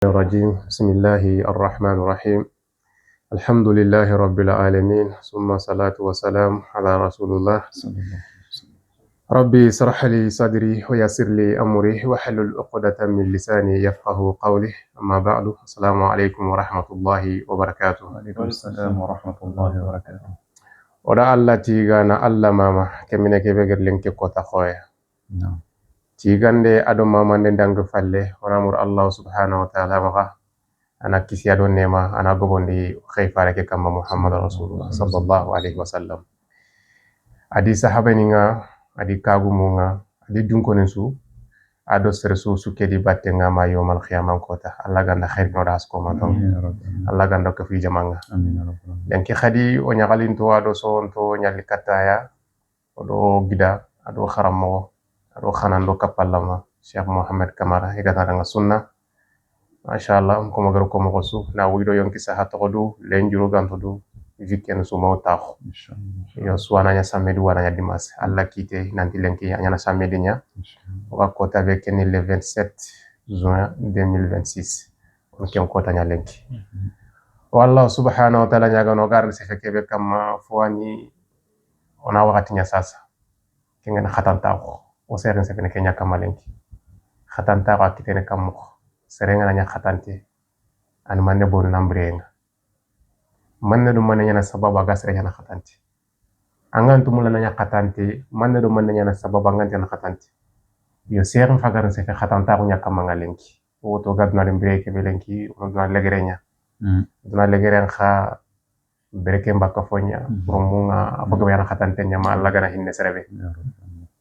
الرجيم بسم الله الرحمن الرحيم الحمد لله رب العالمين ثم صلاة وسلام على رسول الله ربي اشرح لي صدري ويسر لي أمري واحلل عقدة من لساني يفقه قولي أما بعد السلام عليكم ورحمة الله وبركاته. وعليكم السلام ورحمة الله وبركاته. ودا الله تيغانا الله ماما كمينة كبير لنكي كوتا خويا نعم. tigande ado mama ndang falle onamur Allah subhanahu wa ta'ala maka ana kisi ado nema ana gobondi khayfare ke kama Muhammad Rasulullah sallallahu alaihi wasallam adi sahaba ninga adi kagumunga adi dunkonen su ado sersu sukedi battenga ma yomal khiyamam kota Allah ganda khair no das ko ma ton Allah ganda ko fi jamanga amin ya rabbal yanki khadi o nyagalin to ado so onto nyali kataya odo gida ado kharamo ado khanando kapallama Sheikh Mohammed Kamara igata nga sunna mashallah ko magaro ko mo su na wido yonki saha to do lenjuro ganto do weekend su mo tax inshallah yo suwana nya samedi wana nya dimas Allah kite nanti lenki nya samedi nya wa kota avec le 27 juin 2026 on ken kota nya lenki wallah subhanahu wa ta'ala nya gano gar se fekebe kam fowani ona wakati nya sasa kengen khatanta ko o seren se fene kenya kamalenki khatanta ko kitene kam ko serenga nya khatante an manne bon nambrenga manne do manne nya sababa ga sere nya khatante angantu mula nya khatante manne do manne nya sababa ngante nya khatante yo seren fagar se fe khatanta ko nya kamangalenki o to gadna lembre ke belenki on na legerenya na legeren kha bereke mbaka fonya promunga abaga yana khatante nya ma Allah gana hinne serebe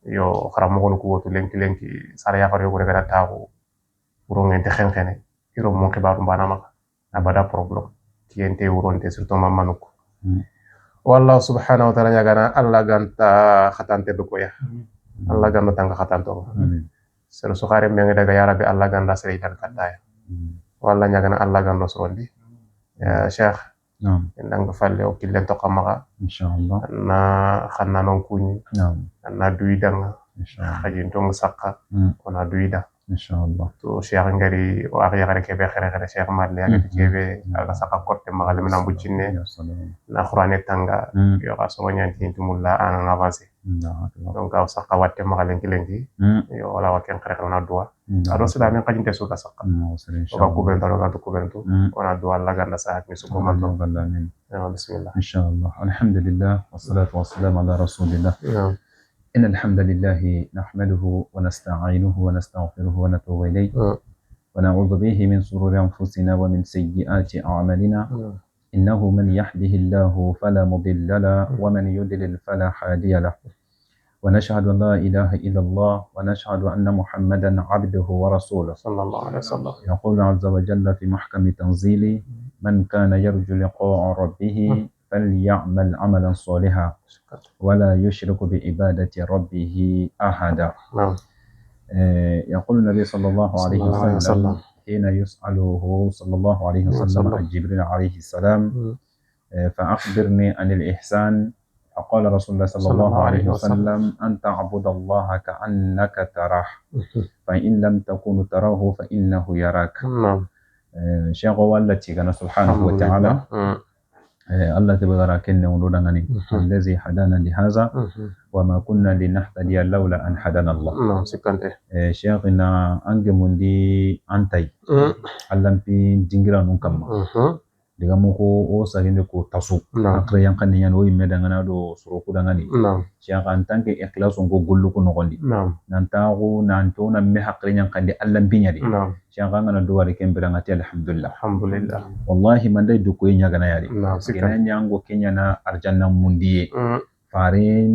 yo xaramo ko wotu lenki sara ya faro ko daga taxu wuro ngente xenxene iro mo xibaru mbana ma abada problem kiyente wuronte surtout mamanuko wallahu subhanahu wa ta'ala nyagana Allah ganta khatante do ko ya Allah ganta tanga khatanto sero so xare me daga ya rabbi Allah ganda sere tan kataya walla nyagana Allah gando sondi ya sheikh نعم ndang falle o killen to kamaga إن شاء الله na khanna non kuni نعم na duidanga إن شاء الله khajin to musakka ona duida إن شاء الله to cheikh ngari o ari yagare kebe khere cheikh marle yagati kebe aga saka korte magal mina bucine يا سلام na qur'ane tanga yo aso nyanti tumulla an avance نعم donc aw saka watte magal lenki yo wala waken khere na dua ado sala men qajinte suka saka إن o شاء ba الله kubento do gantu kubento ona dua la ganda sa mi suko manto آمين bismillah إن شاء الله الحمد لله والصلاة والسلام على رسول الله إن الحمد لله نحمده ونستعينه ونستغفره ونتوب إليه ونعوذ به من شرور أنفسنا ومن سيئات أعمالنا إنه من يهده الله فلا مضل له ومن يضلل فلا هادي له ونشهد أن لا إله إلا الله ونشهد أن محمدا عبده ورسوله صلى الله عليه وسلم يقول عز وجل في محكم تنزيله من كان يرجو لقاء ربه فليعمل عملا صالحا ولا يشرك بعبادة ربه أحدا. يقول النبي صلى الله عليه وسلم حين يسأله صلى الله عليه وسلم عن جبريل عليه السلام فأخبرني عن الإحسان فقال رسول الله صلى الله عليه وسلم أن تعبد الله كأنك تراه فإن لم تكن تراه فإنه يراك. شيخ والتي كان سبحانه وتعالى الله تبارك كن ونودغني الذي هدانا لهذا وما كنا لنهتدي لولا أن هدانا الله. نعم سكنته شيخنا أنجمندي أنتي الله في جنجرا نكما diga moko o sarinde ko tasu akre yankan nyan o imme dangana do suruku dangani cheikh en tant que ikhlas on go gollu ko nogondi nan tagu nan to na me hakre yankan di Allah binyadi cheikh ngana do wari kembira ngati alhamdulillah wallahi man day du ko nyaga na yari kena nyango kenya na arjanna mundiye fare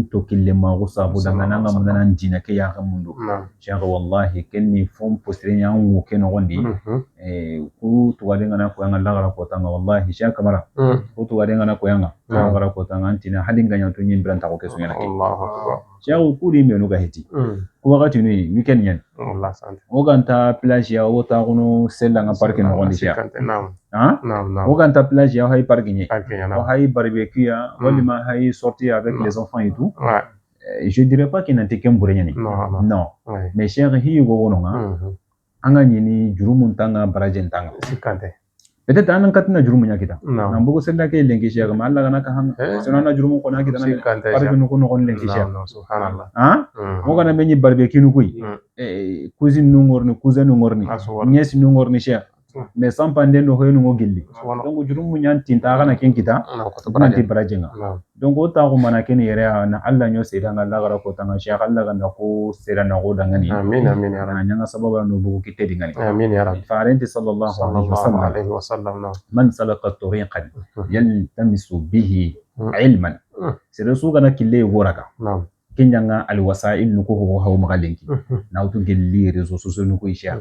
to kille ma gusa bu dangana ngam nan dina ke ya mundu cheikh wallahi kenni fom postre nyango ke nogondi ku to wali ngana ko ngala gara ko tanga wallahi cheikh Kamara ku to wali ngana ko ngala gara ko tanga antina hadinga nyanto nyimbran ta ko kesu yana Allahu akbar cheikh ku ri me no ga heti ku wakati ni weekend yan Allah sante o ganta plage ya o ta kuno sella nga parking no gondi cheikh naam o ganta plage ya hay parking o hay barbecue ya wali ma hay sortir avec les enfants et tout je dirais pas qu'il n'était qu'un bourrenyani non mais cheikh hi go wono nga anga nyini jurumun tanga barajen tanga sikante peut-être anan katina jurumunya kita no nan bugo sella ke lenki shega ma Allah gana ka hanga sonana jurumun ko na kita nan sikante barbe no ko lenki shega no subhanallah mo gana menyi barbe kinu kuy cousin nu ngorni cousin nu ngorni nièce nu ngorni shega mais sans pande no hoyno ngo gilli donc jurumunya tinta kana ken kita nanti barajenga donc o ta ko mana ken yere na Allah nyo seda ngalla gara ko tanga shega Allah ganda ko seda na go dangani amin amin ya rabbi nyanga sababa no bugo kitte dingani amin ya rabbi farenti sallallahu alaihi wasallam man salaka tariqan yaltamisu bihi ilman sere su gana kille goraka kenyanga alwasail nuko ho hawo magalenki na utu gelli rezo soso nuko isha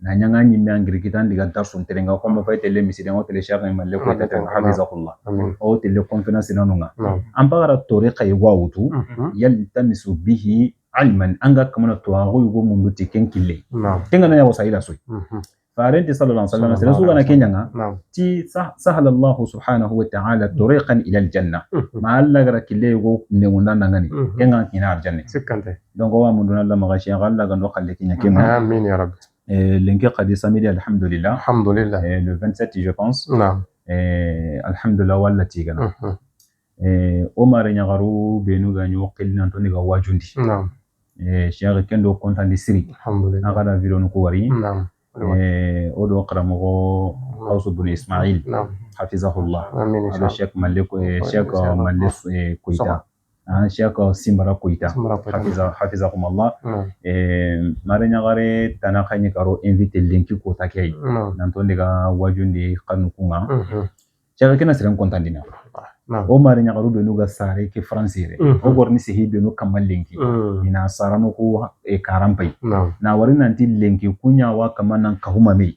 na nyanga nyimbe angiri kitandi ga darsun terenga ko ma fayte le miside ngo tele shaka malle ko tete hafizahullah o tele confiance nanunga ampara tariqa yawutu yaltamisu bihi ilman anga kamana to ago yugo mundu tikenkille tenga na wasaila soy فارنتي صلى الله عليه وسلم سلسوغنا كينيا تي سهل الله سبحانه وتعالى طريقا الى الجنه ما الله غرا كيليغو نيونا نغاني كينغا كينا الجنه سكانتي دونك وا مندون الله مغاشي الله غندو خالي كينيا كينغا امين يا رب لينكي قدي سامي الحمد لله le 27 je pense الحمد لله ولا تيغنا عمر نيغارو بينو غانيو قلنا انتوني غا واجوندي شيخ كندو كونتان دي سري الحمد لله غادا فيديو نكو وري ودو قرمغو قوس بن اسماعيل حفظه الله هذا الشيخ مالك شيخ مالك كويتا شيخ سيمبرا كويتا حفظهم الله مارينا غاري تناخاني كارو انفيتي لينكي كوتا كاي نانتونديغا واجوندي قنكونغا شيخ كنا سيرن كونتاندينا o mari nyagaru benu ga sare ke francire o gorni sihi benu kamal lenki ina sarano ko e karampai na wari nanti lenki kunya wa kamanan kahuma me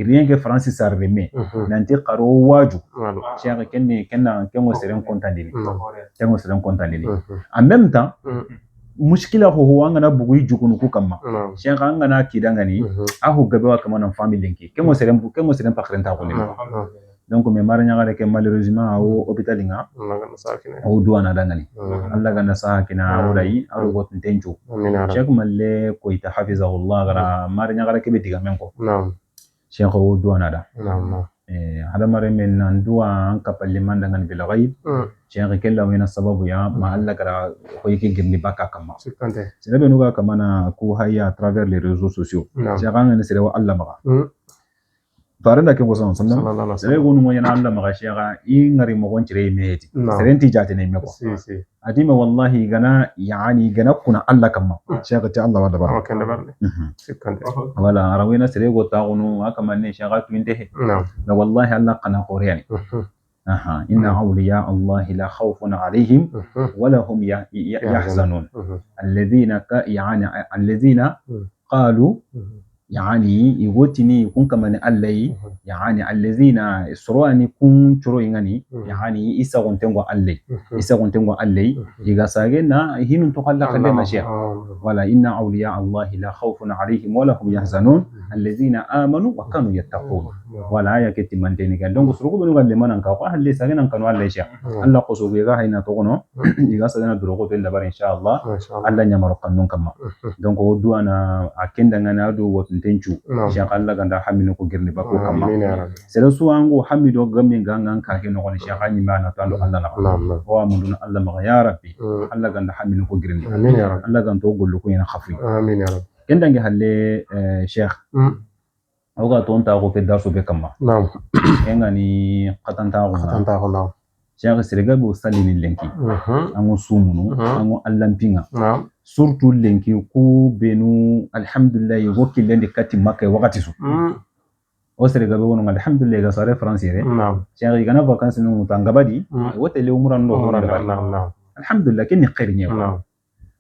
rien que france sarre me nanti qaro waju cheikh kenna kengo seren kontandini en même temps mushkila ho wanga na bugu jukunu ku kamma cheikh anga na kidangani ahu gabe wa kamanan family lenki kengo seren pakrenta ko ni donc me mara nyagare ke malheureusement au hôpital nga au douana dangani Allah ganda sakina awdai awu gotin tenju cheikh malle ko ita hafizahullah gara mara nyagare ke betiga menko cheikh au douana da hada mare men nan duwa an kapalle mandangan bil ghaib cheikh kella wena sababu ya ma Allah gara ko yake girni baka kama sirabe nuga kamana ku haya à travers les réseaux sociaux cheikh ngane sire wa Allah maga farenda ke gosan sallam sere gonu mo yana Allah magashiga ingari mo gonchire meti serenti jate ne meko adima wallahi gana yani gana kuna Allah kamma shega ta Allah wada baraka sikante wala arawina sere go ta gonu aka manne shega twinte la wallahi Allah qana qoriyani inna awliya Allah la khawfun alayhim wala hum yahzanun alladhina qalu يعني يغوتني يكون كمان اللي يعني الذين سرواني كون شرو يغني يعني يساغون تنغو اللي يغاساغنا هينو تخلق لنا شيء ولا إن أولياء الله لا خوف عليهم ولا هم يحزنون الذين آمنوا وكانوا يتقون ولا يكتي من تنيك دونك سروكو بنو قال لمن انكا هل ساغنا كانوا الله شيء الله قصو بيغا هينا توغنو يغاساغنا دروغو تندبر إن شاء الله الله نيامرو قانون كما دونك ودو أنا أكندنا دو tenchu cheikh Allah ganda hamino ko girni bako kamma sere su ango hamido gamme gangan ka ke no ko cheikh anyi mana to Allah na wa mundun Allah ma ya rabbi Allah ganda hamino ko girni Allah gan to gollu ko yana khafi amin ya rabbi kendange halle cheikh oga to nta ko ke darso be kamma engani qatanta ko cheikh sirega bo salini lenki ango sumunu ango Allah mpinga surtout lenki ku benu alhamdulillah yoki lendi kati makka wakati su o sere gabe wono alhamdulillah ga sare français cheikh igana vacances no tangabadi wote le umran no alhamdulillah kenni khair nyew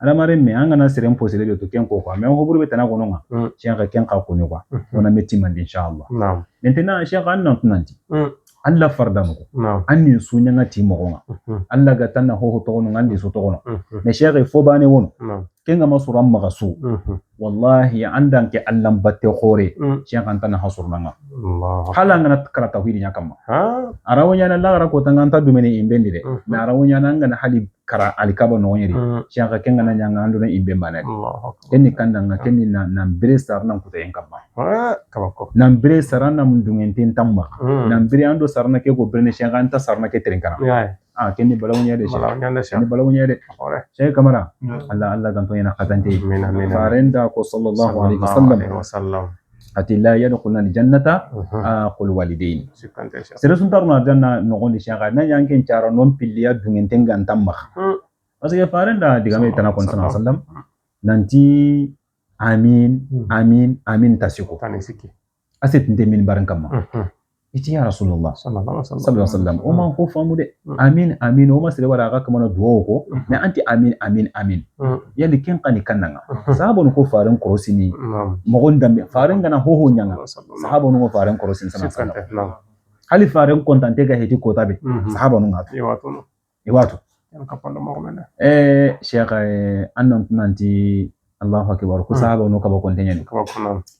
ala mare me angana sere impossible de to ken ko me ho buru betana ko nonga cheikh ken ka ko ni kwa ona metti man inshallah maintenant cheikh annan tunanti Allah fardanu anni sunya ngati mogonga Allah ga tanna ho to no ngandi so to no me cheikh fo bane wono kenga masura magasu wallahi andan ke allan batte khore shi kan tan hasurna nga Allah halanga kala tawhid nya kama arawnya na la ko tanga ta dumene imbendi de na arawnya na ngana hali kara alikaba no nyeri shi ka kenga na nyanga andu na imbe manade kenni kandanga kenni na bire sarna kuta en kama kabako na bire sarana mundungen tin tamma na bire ando sarna ke go bire shi kan ta sarna ke trinkana kenni balawnya de shi balawnya de shi kamara Allah ganto yana katante farenda ko sallallahu alaihi wasallam ati la yadkhuluna aljannata aqul walidain sere sun taruna janna no gondi shaka na yanken charo non pilliya dungen tengan tamma parce que farenda digame tana kon sallallahu alaihi wasallam nanti amin tasiko tanisiki aset ndemin barankama iti ya rasulullah sallallahu alaihi wasallam o man ko famude amin o ma sire wara ga kamana duwo ko na anti amin yali ken kani kananga sahabon ko faran korosini mo gonda faran gana ho nyanga sahabon ko faran korosini sallallahu alaihi wasallam hali faran kontante ga hedi ko tabe sahabon ngatu iwatu yan kapalo mo mena sheikh annon nanti Allahu akbar ku sahaba no kaba kontenyen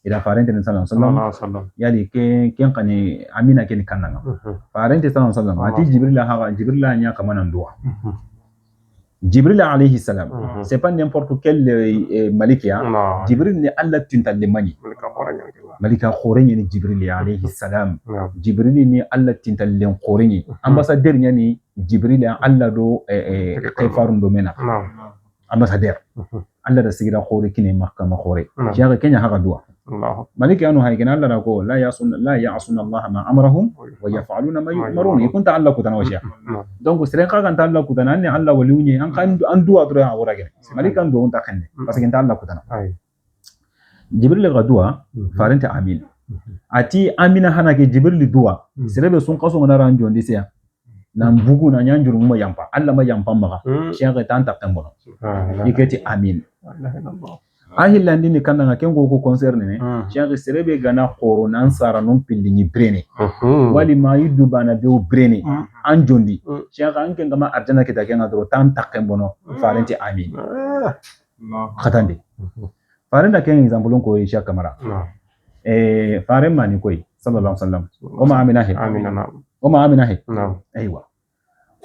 ida farente sallallahu alaihi wasallam yali ken kani amina ken kananga farente sallallahu alaihi wasallam ati jibril nya kama nan duwa jibril alayhi salam c'est pas n'importe quel malikia jibril ni Allah tintal mani malika khorenye ni jibril alayhi salam jibril ni Allah tintal len khorenye ambassadeur nya ni jibril Allah do kayfarun do mena ambassadeur Allah da sigira khore kine mahkama khore shiga kenya haka dua maliki anu haykina Allah ko la ya'sun Allah ma amrahum wa yaf'aluna ma yu'marun yakun ta'alla kutana washiya donc sere ka kan ta'alla kutana ne Allah waliunye an kan an dua dura awura gene maliki an do unta kanne parce que ta'alla kutana jibril ga dua faranta amin ati amina hana ke jibril dua sere be sun kaso ngana ranjo ndisiya na mbugu na nyanjuru mo yampa Allah ma yampa maka shiga tan takambono yiketi amin ahillandi ni kananga kengo ko concerne ne shiga serebe gana khoro nan sara non pindi ni brene wali ma yidu bana be brene anjondi shiga anke ngama arjana kita kenga dro tan takambono farenti amin khatande farenda ken example ko isha kamara faren mani koy sallallahu alaihi wasallam o ma amina he aywa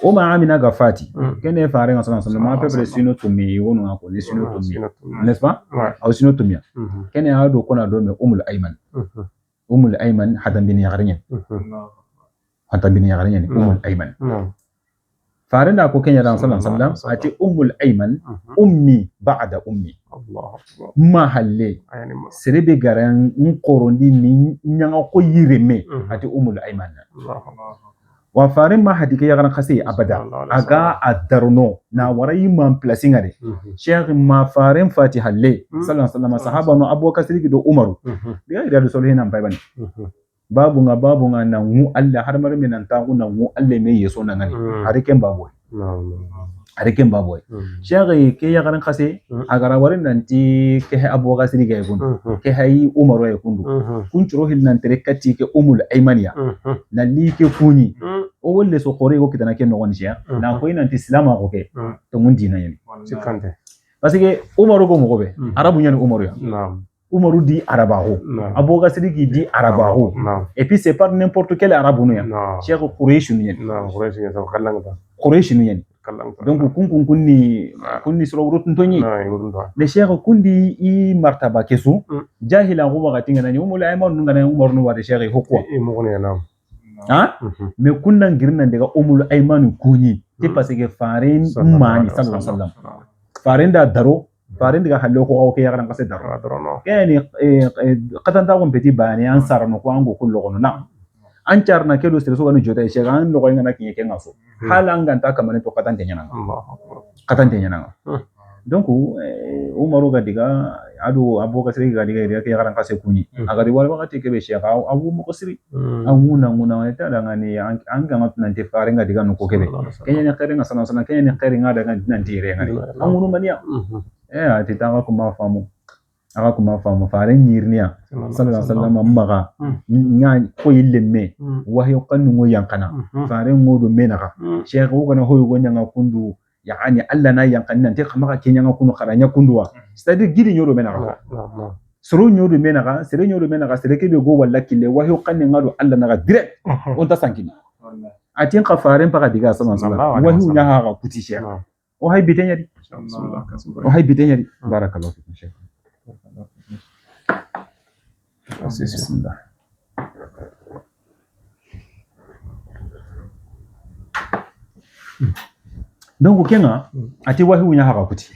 o ma amina gafati kene faren sallallahu alaihi wasallam ma pebre sino tumi wonu ko ni sino tumi n'est-ce pas au sino tumi kene ado kona do me umul ayman hadan bin yagrinyen umul ayman faren da ko kenya sallallahu alaihi wasallam ati umul ayman ummi ba'da ummi Allah ma halle serebe garan nkorondi ni nyanga ko yireme ati umul ayman wa farin ma hadike ya garan khasi abada aga adarno na warai man placing ade sheikh ma farin fati halle sallallahu alaihi wasallam sahaba no abubakar siddiq do umaru diga ida do solhe nan baybani babu nga na mu Allah har mar minan ta na mu Allah me yeso nan ngani hariken baboy sheikh ke ya garan khasi agara warin nanti ke abubakar siddiq ya gundu ke hayi umaru ya gundu kun chiro hil nan terekati ke umul aymaniya na li ke kuni o wolle so khore ko kitana ke no woni sheikh na ko nanti islam ko ke to mun dina yani sikante parce que umaru ko mo ko be arabu nyani umaru ya umaru di arabaho abubakar siddiq di arabaho et puis c'est pas n'importe quel arabe no ya sheikh quraish no yani quraish no yani donc kunni sura urutun toni le sheikh kundi i martaba kesu jahila go wakati ngana umul ayman ngana umar no wade sheikh hokwa me kunna ngirna daga umul ayman kuni te parce que farin mani sallallahu alaihi wasallam farin da daro farin daga hallo ko ke yaran kase daro no keni qatan ta gon petit bani ansar no ko ango kullo gono na an charna kedo sere so ganu jota sheikh an lo ngana kinye kenga so halanga ta kamane to qatan tenyana donc umaru ga diga adu abubakar siddiq ga diga ke yaran kase kuni aga di wal wakati ke be sheikh awu mo kosiri nguna ta dangani an ga ngat nan te faringa diga no ko kebe kenya ne khairinga sana kenya ne khairinga daga nan te re ngani ngunu maniya ati ta ko ma famu farin yirniya sallallahu alaihi wasallam maga nya ko yillemme wahyo kanu ngo yankana farin ngodo menaka sheikh ko na hoyo gonya ngakundu yani alla na yankan nan te khama kenya ngakunu kharanya kundwa c'est-à-dire gidi nyoro menaka soro nyoro menaka sere ke be go walla kille wahyo kanne ngado alla na direct on ta sankini atin khafaren paka diga sama wahyu nya ha kuti sheikh o hay bitenya di barakallahu fikum sheikh bismillah donc kenga ati wahyu nya ha kuti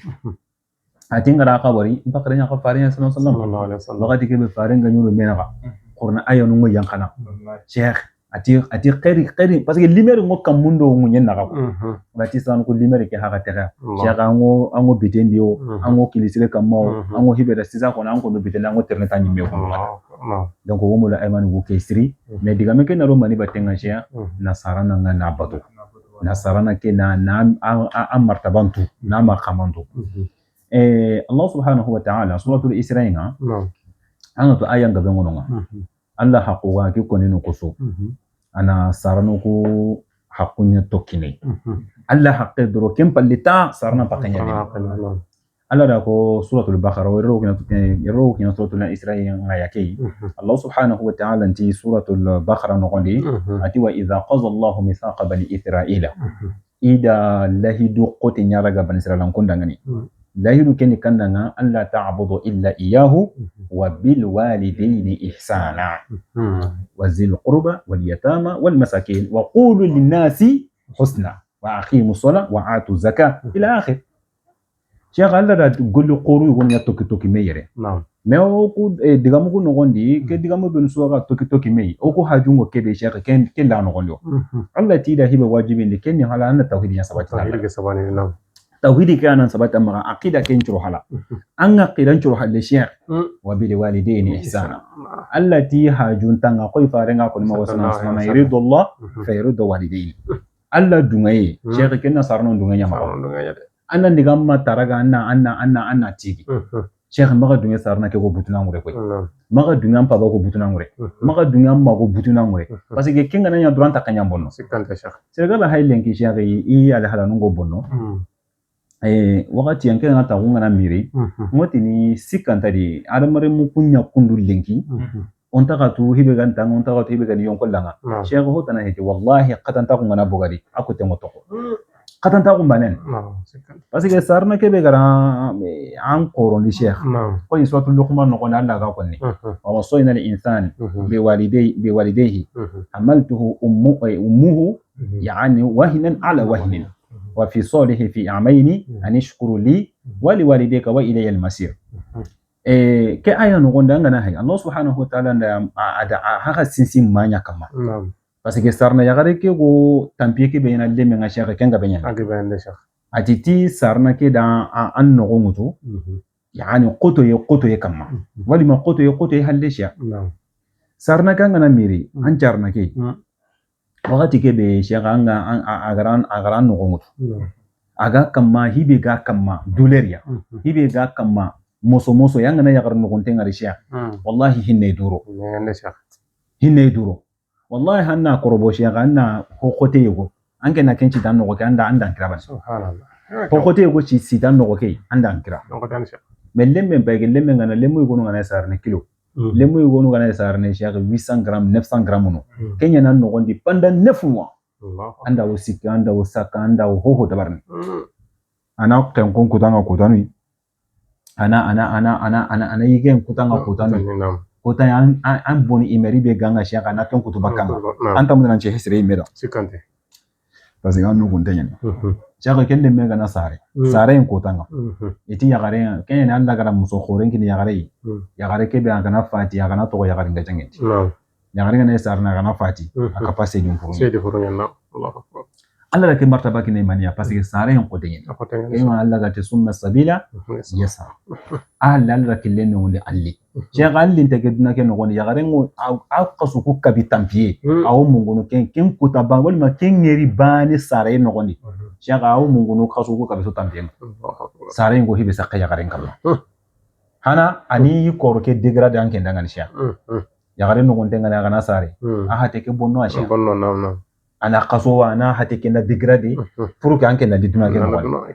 ati ngara kabari bakare nya khafaren sallallahu alaihi wasallam wakati ke be faren ga nyoro menaka qur'an ayonu ngo yankana sheikh ati qari parce que limere ngo kamundo ngunyen naka bati san ko limere ke haka tera sheikh ango bitendio ango kilisire kammo ango hibera sisa ko nan ko do bitela ngo terne tanyi me ko donc wo mo la ayman go kesri mais diga me ke na romani batenga sheikh nasara na bato nasarana ke na martabantu na maqamantu Allah subhanahu wa ta'ala suratul Isra anga to ayan gabe ngononga Allah haquwa ke konino kuso ana sarano ko haqunya tokine Allah haqqe dro kem palita sarana pakanya ni Allah da ko suratul Baqara wero kina suratul Isra ngayake Allah subhanahu wa ta'ala anti suratul Baqara nogondi ati wa idha qaza Allahu mithaqa bani Israila ida lahidu qoti nyaraga bani Israila kondangani lahidu keni kandanga alla ta'budu illa iyyahu wa bil walidayni ihsana wa zil qurba wal yatama wal masakin wa qulu lin nasi husna wa aqimu ssalah wa atu zakah ila akhir Cheikh alla da gollu qoru won ya toki meyere mais o ku digamu ko nogondi ke digamu ben suwaga toki mey o ko hajungo kebe Cheikh ken la nogondi alla ti da hibe wajibi ni ken hala na tawhid ya sabati tawhidi kana sabata ma aqida ken churu hala an aqidan churu halle Cheikh wa bil walidayni ihsana allati hajun tanga koy farenga ko ma wasana sama yuridullah fa yuridu walidayni alla dungaye Cheikh ken nasarno dunganya ma anna digamma taraga anna tigi Cheikh maga dunga sarna ke go butuna ngure koy maga dunga pa ba go butuna ngure maga dunga ma go butuna ngure parce que kinga nanya duranta kanya bonno sikante Cheikh serga ba haylenki Cheikh yi ala hala ngo bonno wakati yanke na tagunga na miri ngoti ni sikanta di adamare mu kunya kundu lenki onta ka tu hibe ganta onta ka tu hibe gani yonko langa Cheikh hotana heti wallahi qatanta ko ngana bogadi akote ngoto qatanta ko banen parce que sarna ke be gara an qorondi Cheikh ko suratul luqman no qona Allah ga konni wa wasayna al insan bi walidayhi amaltuhu ummuhu yani wahnan ala wahnin وفي صالح في أعمين أن يشكر لي ولوالديك وإلي المصير كأي نقول عندنا هاي الله سبحانه وتعالى ada haka sinsin manya kama parce que sarna yagare ke go tampie ke bena le menga shaka kenga benya atiti sarna ke da an no ngoto yani qoto ye kama wali ma qoto ye halle sha sarna kanga na miri an jarna ke wakati ke be shega anga agaran no ngoto aga kama hibe ga kama doleria hibe ga kama moso yanga na yagar no gontenga risha wallahi hinne duro wallahi hanna korobo shega anna hokote yego anke na kenchi dan no ko anda kiraban subhanallah hokote yego ci sidan no ko ke anda kira mellemme bayge lemme ngana lemu yego ngana sarne kilo lemu yego ngana sarne shega 800 gram 900 gram no kenya nan no gondi pendant 9 mois anda usika anda usaka anda hoho tabarni ana kan kon kutanga kutani ana yigen kutanga kutani kutani an boni imeri be ganga shaka na ton kutubakanga anta mun ce hisre imera sikante parce que anu kuntenya shaka kende mega na sare en kutanga iti yagare kenya anda gara muso khoren kini yagare ke be angana fati yagana to yagare ngajangenti yagare ngane sarna gana fati aka passe dum pour c'est de fournya Allah akbar Allah ke martaba kine mania parce que sare en kutenya kema Allah ga te sunna sabila yasa Allah ke leno wonde alli Cheikh Ali tegedna ke no woni yagare ngo aqasu ku kabitampier awu mungono ken kutaba wal ma ken ngeri bani sare no woni Cheikh awu mungono qasu ku kabiso tampier sare ngo hibe sakya yagare ngam hana ani ko ke degrade anke ndangani Cheikh yagare no gonte ngana gana sare aha teke bonno a Cheikh bonno nam ana qaso ana hate kena dégradé pour que anke na dituna ke no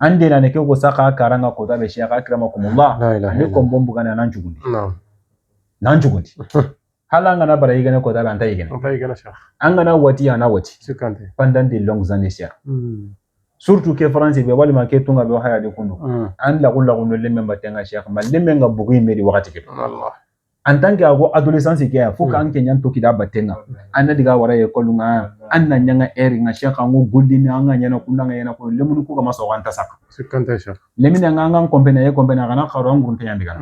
ande na ne ke ko saka karanga ko tabe sheikh akramakumullah ne ko bombu kana nan jugundi nan jugundi hala ngana bara yigene ko tabe anta yigene sheikh angana wati ana wati sikante pendant de longues années sheikh surtout que France be wali ma ke tunga be haya de kundu an la kullu kundu lemme batenga sheikh ma lemme nga bugu meri wakati ke Allah en tant que ago adolescence ke ya fuka anke nyan to kida batenga anna diga wara ye kolunga anna nyanga eri nga sheikh ngo goldini anga nyana kunanga yana ko lemunu ko ma so wanta saka sikante sheikh lemina nga kompena ye kompena kana kharo ngurun te yandiga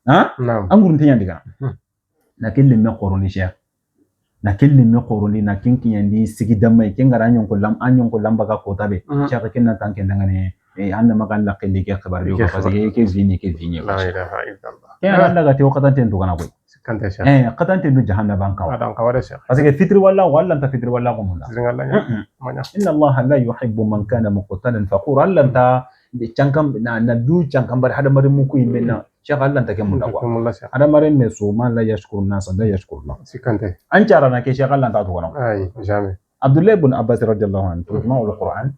ha ngurun te yandiga na kelle me qoroni sheikh na kelle me qoroni na kinki yandi sigi damay ke ngara nyon ko lam anyon ko lamba ka ko tabe sheikh kenna tanke ndangane anna magalla kelle ke khabar yo parce que ke zini la ilaha illallah ya Allah ga te wakatan ten to kana koy sikante sheikh qatan ten du jahannam kan adan ka wala sheikh parce que fitri wala ta fitri wala ko munda manya inna Allah la yuhibbu man kana muqtalan faqura Allah ta chankam na du chankam bar hada mari mu ku yimena sheikh Allah ta ke munda ko hada mari me so man la yashkuru nas la yashkuru Allah sikante an cara na ke sheikh Allah ta to kana ay jamais Abdullah ibn Abbas radiyallahu anhu ma al-Quran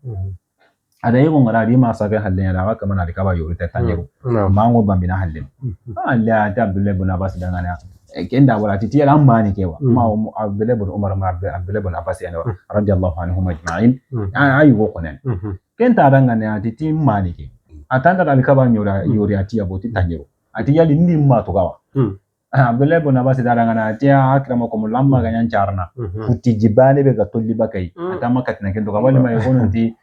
ada yi ngara di ma sabe halle ya ga kamar da kaba yori ta tanyeru ma ngo bambina halle Allah ta Abdullah ibn Abbas dan ana kenda wala ti tiya an mani kewa ma Abdullah ibn Umar ma Abdullah ibn Abbas yana radiyallahu anhum ajma'in ayi go konen kenta dan ana ti mani ke atanda da kaba yori ati ya boti tanyeru ati yali ni ma to gawa Abdullah ibn Abbas dan ana ti akramakum lamma ganyan charna kuti jibane be ga tolli bakai atama katina kendo ga wali ma yono ti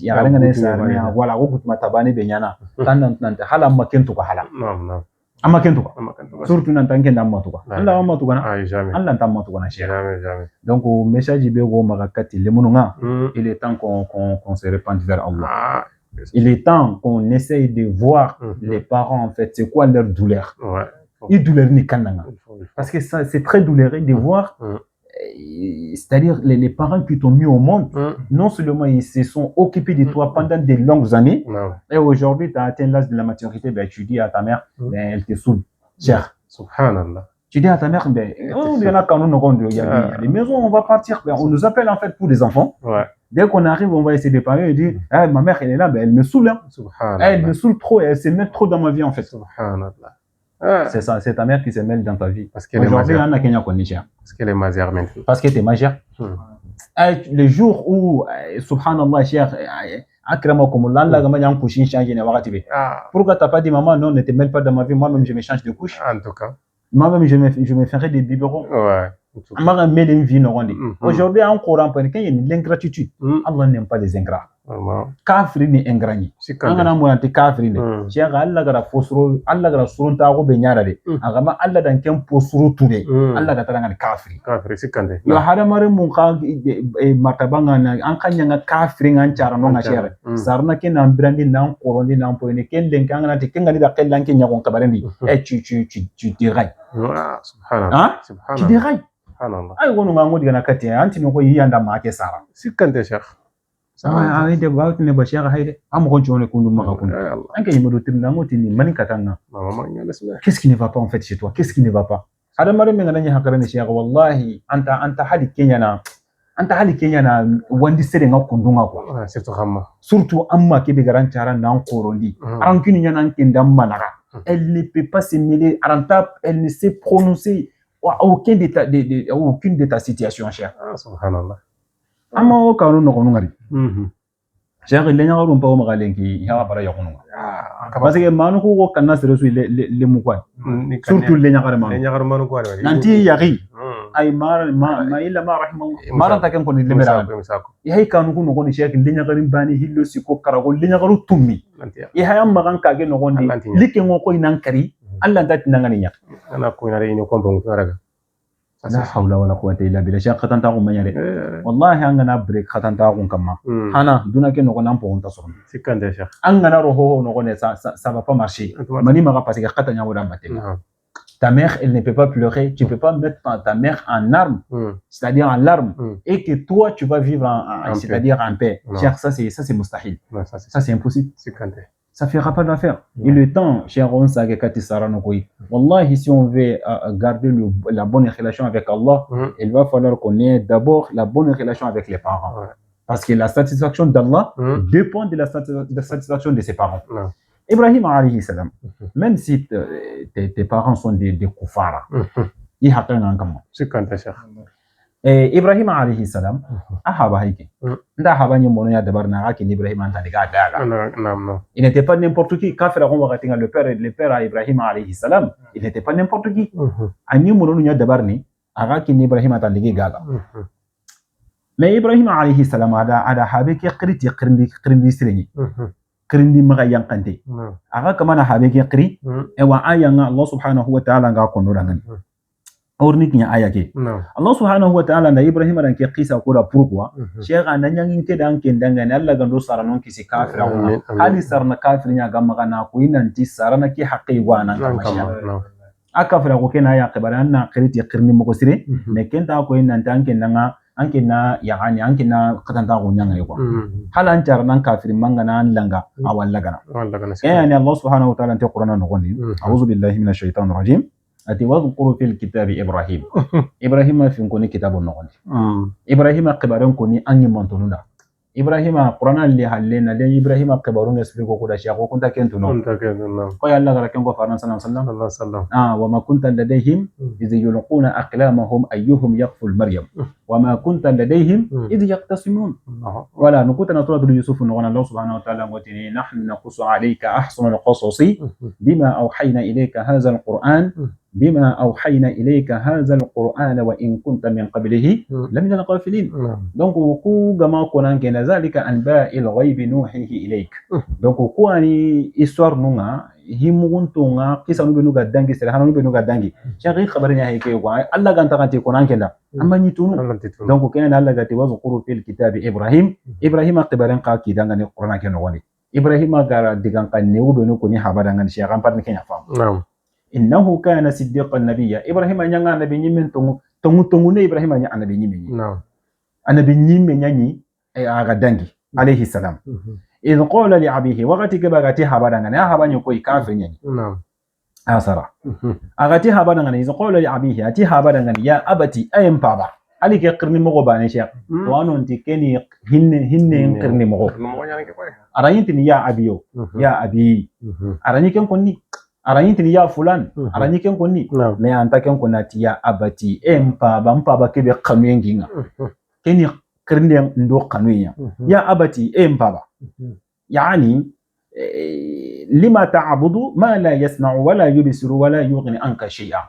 ya garenga ne sarni wala ko gutma tabani be nyana tan nan hala makentu ko hala amma kentu ko surtout nan tan kenda amma to ko Allah amma to ko na Allah tan amma to ko na cheikh donc message be go magakati le mununga il est temps qu'on se répande vers Allah il est temps qu'on essaye de voir les parents en fait c'est quoi leur douleur ils douleur ni kananga parce que ça c'est très douloureux de voir c'est-à-dire les parents qui t'ont mis au monde, non seulement ils se sont occupés de toi pendant de longues années, et aujourd'hui tu as atteint l'âge de la maturité, ben, tu dis à ta mère, ben, elle te saoule, cher. Subhanallah. Tu dis à ta mère, ben, il y en a quand il y a des maisons, on va partir, ben, on nous appelle en fait pour les enfants. Dès qu'on arrive, on va essayer de parler et dire, ah, ma mère elle est là, ben, elle me saoule, hein. Elle me saoule trop, elle se met trop dans ma vie en fait. Subhanallah. C'est ça, c'est ta mère qui se mêle dans ta vie. Parce qu'elle est majeure. Parce qu'elle est majeure maintenant. Parce qu'elle est majeure. Le jour où, subhanallah, cher, akramakumullah, Allah gama yang couche change ne wakati be. Pourquoi t'as pas dit maman non, ne te mêle pas dans ma vie, moi-même je me change de couche. En tout cas. Moi-même je me ferai des biberons. Ouais. Aujourd'hui, en Coran, quand il y a l'ingratitude, Allah n'aime pas les ingrats. Kafri ni engrani. Angana muanti kafri ne. Cheikh Allah gara fosro, Allah gara surunta ko be nyara de. Agama Allah dan kem posuru tude. Allah ga taranga kafri. Kafri sikande. Yo hada mare mun ka martabanga na an kanya nga kafri ngan cara no nga chere. Sarna ke nan brandi nan korondi nan poine ken den kanga te kenga ni da kellan ke nyagon kabarendi. Tu dirais. Subhanallah. Tu dirais. Subhanallah. Ay wonu nga ngodi na kati anti no ko yanda ma ke sara. Sikande Cheikh. Ide baut ne bashara hayde am ko jone kundu maka kundu anke yimodo tirna ngoti ni mani katanga qu'est-ce qui ne va pas en fait chez toi qu'est-ce qui ne va pas hada mare me ngana hakara ne Cheikh wallahi anta hadi Kenya na wandi sere nga kundu nga quoi surtout amma ke be garan charan nan korondi arankini nyana nkendam manaka elle ne peut pas se mêler arantap elle ne sait prononcer aucune de ta situation Cheikh subhanallah amma o kanu no konu ngari Cheikh le nyagaru mpa o magalenki ya bara ya konu parce que manu ko kanna sere su le mu kwa surtout le nyagaru manu kwa nanti yaqi ay ma illa ma rahimallah mara ta ken ko ni le mera ya hay kanu ko no koni Cheikh le nyagaru bani hillo siko karago le nyagaru tummi ya hay amma kan kage no gondi like ngo ko nan kari Allah dati nangani nya ana ko ina re ni ko bon raga لا حول ولا قوة إلا بالله شيء قطن تاعو مانيري والله أنا بريك قطن تاعو كما أنا دونا كي نقول نام بون تصور سكان ده شيخ أنا روحه نقول ça va pas marcher mani maga parce que قطن ياو دام باتي ta mère elle ne peut pas pleurer tu peux pas mettre ta mère en arme c'est-à-dire en larmes et que toi tu vas vivre c'est-à-dire en paix cher ça c'est mustahil ça c'est impossible ça fera pas d'affaire. Et le temps, cher Onsage Katisaranokoui, Wallahi, si on veut garder la bonne relation avec Allah, il va falloir qu'on ait d'abord la bonne relation avec les parents. Parce que la satisfaction d'Allah dépend de la satisfaction de ses parents. Ibrahim alayhi salam, même si tes parents sont des koufara, ils Ibrahim alayhi salam, il n'était pas n'importe qui. Le père à Ibrahim alayhi salam, il n'était pas n'importe qui. Mais Ibrahim alayhi salam krindi maga yankante aga kamana habe ke kri e wa ayanga Allah subhanahu wa ta'ala nga kono dangan orni kinya ayake Allah subhanahu wa ta'ala na Ibrahim ran ke qisa ko da pourquoi cheikh ananyangin ke dan ken dangane Allah gando saranon ki si kafira wona hali sarna kafirnya ga magana ko inanti sarana ki haqqi wana masha akafira ko kena ya qibaranna qiriti qirni mo sire ne kenta ko inanta an ken danga anke na yani anke na katanta ko nyanga yuko halan jarnan kafir mangana langa awallagana yani Allah subhanahu wa ta'ala ta qur'ana no gondi a'udhu billahi minash shaitanir rajim ati wadhkuru fil kitabi ibrahim fi kuni kitabun no gondi ibrahim qibaran kuni anyi montonunda ibrahim qur'ana li halena le ibrahim qibarun explico ko da shi ko kunta kentuno ko yalla gara ken ko farna sallallahu alaihi wasallam wa ma kunta ladayhim idh yulquna aqlamahum ayyuhum yaqful maryam wa ma kunta ladayhim idh yaqtasimun wala nukutana suratu yusuf no Allah subhanahu wa ta'ala ngotini nahnu naqussu alayka ahsanal qasasi bima awhayna ilayka hadha alquran بما أوحينا إليك هذا القرآن وإن كنت من قبله لمن الغافلين donc ku gama konan ken zalika anba'il ghaib nuhihi ilayk donc ku ani histoire nunga himuguntunga kisanu benu gadangi sere hananu benu gadangi shaqi khabarnya hayke ko Allah ganta kanti konan kenda amma ni tunu donc ken Allah gati wazkuru fil kitabi ibrahim qibaran qaki dangane qur'an ken woni ibrahim gara digan kan ne ubenu ko ni habadangan shaqan parni kenya fam إنه كان صديقا نبيا إبراهيم أن يعنا نبي من تمو نه إبراهيم أن يعنا نبي من نعم أنا بني من يعني أغدانجي عليه السلام إذ قال لأبيه وقتك بغتي هبادنا أنا هباني كوي كافر يعني نعم أسرع أغتي هبادنا إذ قال لأبيه أتي هبادنا يا أبتي أيم بابا عليك يقرني مغوبان شيء وأنا أنت كني هن يقرني مغوب أرأيتني يا أبيو يا أبي أرأيك كم كوني aranyitini ya fulan aranyiken konni me antaken konati ya abati mpaba kebe kanuyenginga keni kirnden ndo kanuya ya abati mpaba yani lima ta'budu ma la yasma'u wa la yubsiru wa la yughni anka shay'a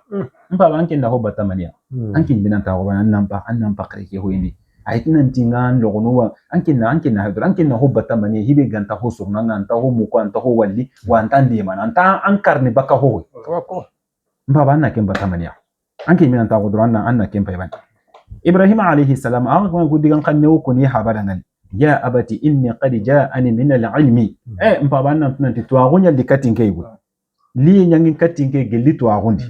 mpaba anken da hobata mania anken binanta ko annan pakreke hoyni aikinan tingan logonuwa anken na hadra anken na hobata mania hibe ganta ho surnanga anta ho muko anta ho walli wa antandi man anta ankarni baka ho mpaba annaken bata mania anken binanta ko duranna annaken payban ibrahim alayhi salam ko gudigan kanne ko ni habadangal ya abati inni qad ja'ani min al-ilmi mpaba nan tunanti to agunya dikatinke yugo li nyangin katinke gelli to agundi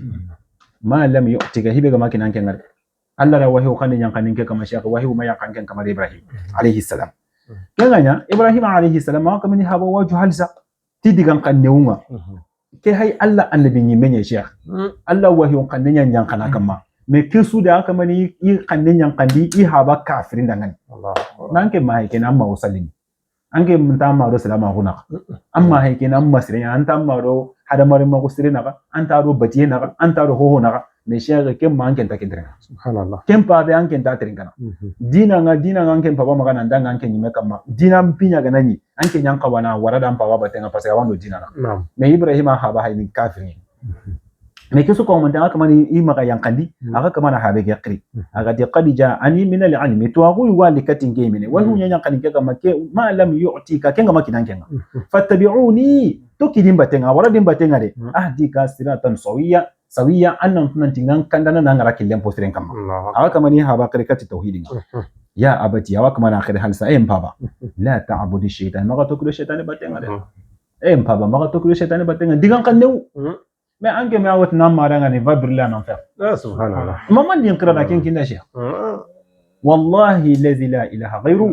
ma lam yu'tika hibe ga makin anken ngar Allah ra wahyu kan nyankan ke kama syekh wahyu ma yankan ken kama Ibrahim alayhi salam kenganya Ibrahim alayhi salam ma kamani haba waju halsa tidigan kan neunga ke hay Allah annabi ni menye syekh Allah wahyu kan nyankan kama me kisu da kamani i kan nyankan di i haba kafirin dangan Allah nanke ma hay ken amma usallin anke munta ma do salama guna amma hay ken amma sirin anta ma do hada mare ma ko sirin naka anta do batiye naka anta do ho naka me shega kem ma anken takindrenga subhanallah kem pa be anken tatringana dina nga anken pa ba magana ndanga anken nyime kama dina mpinya ganani anken nyanka wana warada mpa baba tenga pasa wando dina na me Ibrahim haba hayni kafirin me kesu ko man danga kamani i maga yankandi aga kamana habe ke qri aga di qadija ani min al-ilmi to agu wali katinge mine wa hu nyanya kaninge kama ke ma lam yu'tika kenga makinankenga fattabi'uni tukidin batenga waradin batenga de ahdika siratan sawiya annan tunantingan kandana nangara killen postiren kama aga kamani haba qri kati tauhidin ya abati ya kamana akhir hal sa baba la ta'budi shaytan maga tokulu shaytan batenga de baba maga tokulu shaytan batenga digan kannew mais anke me awat nam maranga ni vabirla nan fer subhanallah maman din qira kin kinda sheikh wallahi lazi la ilaha ghairu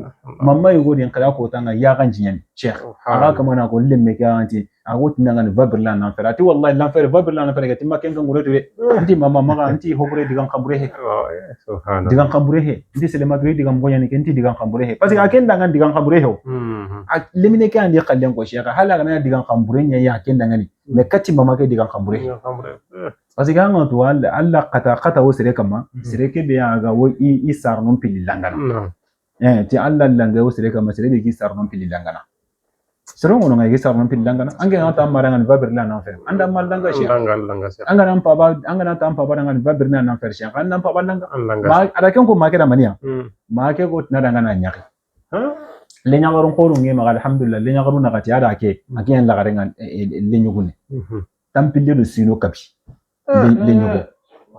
mamma yugo din kala ko tanga ya ganjin sheikh aga kama na ko lemme ka anti agot nanga vabirla na ferati wallahi lan fer vabirla na ferati ma ken ngure de anti mamma maga anti hobre digan kambure he subhanallah digan kambure he ndi selema gre digan bonya ni kenti digan kambure he parce que aken dangan digan kambure he lemine ka andi kallen ko sheikh hala kana digan kambure nya ya ken dangani me kati mamma ke digan kambure parce que an to alla qata wo sere kama sere ke be aga wo i sarnon pili langana ti alla langa wo sere kama sere be ki sarnon pili langana sere ngono ngai ki sarnon pili langana ange na ta maranga ni babirla na fer anda malanga shi langa anga nan pa ba anga na ta pa ba ngani babirna na fer shi kan nan pa ba langa ma ada ken ko makera mania ma ke ko na danga na nyaki le nyagaron ko runge ma alhamdulillah le nyagaron na kati ada ke akiyan la garenga le nyugune tampille do sino kabi le nyugo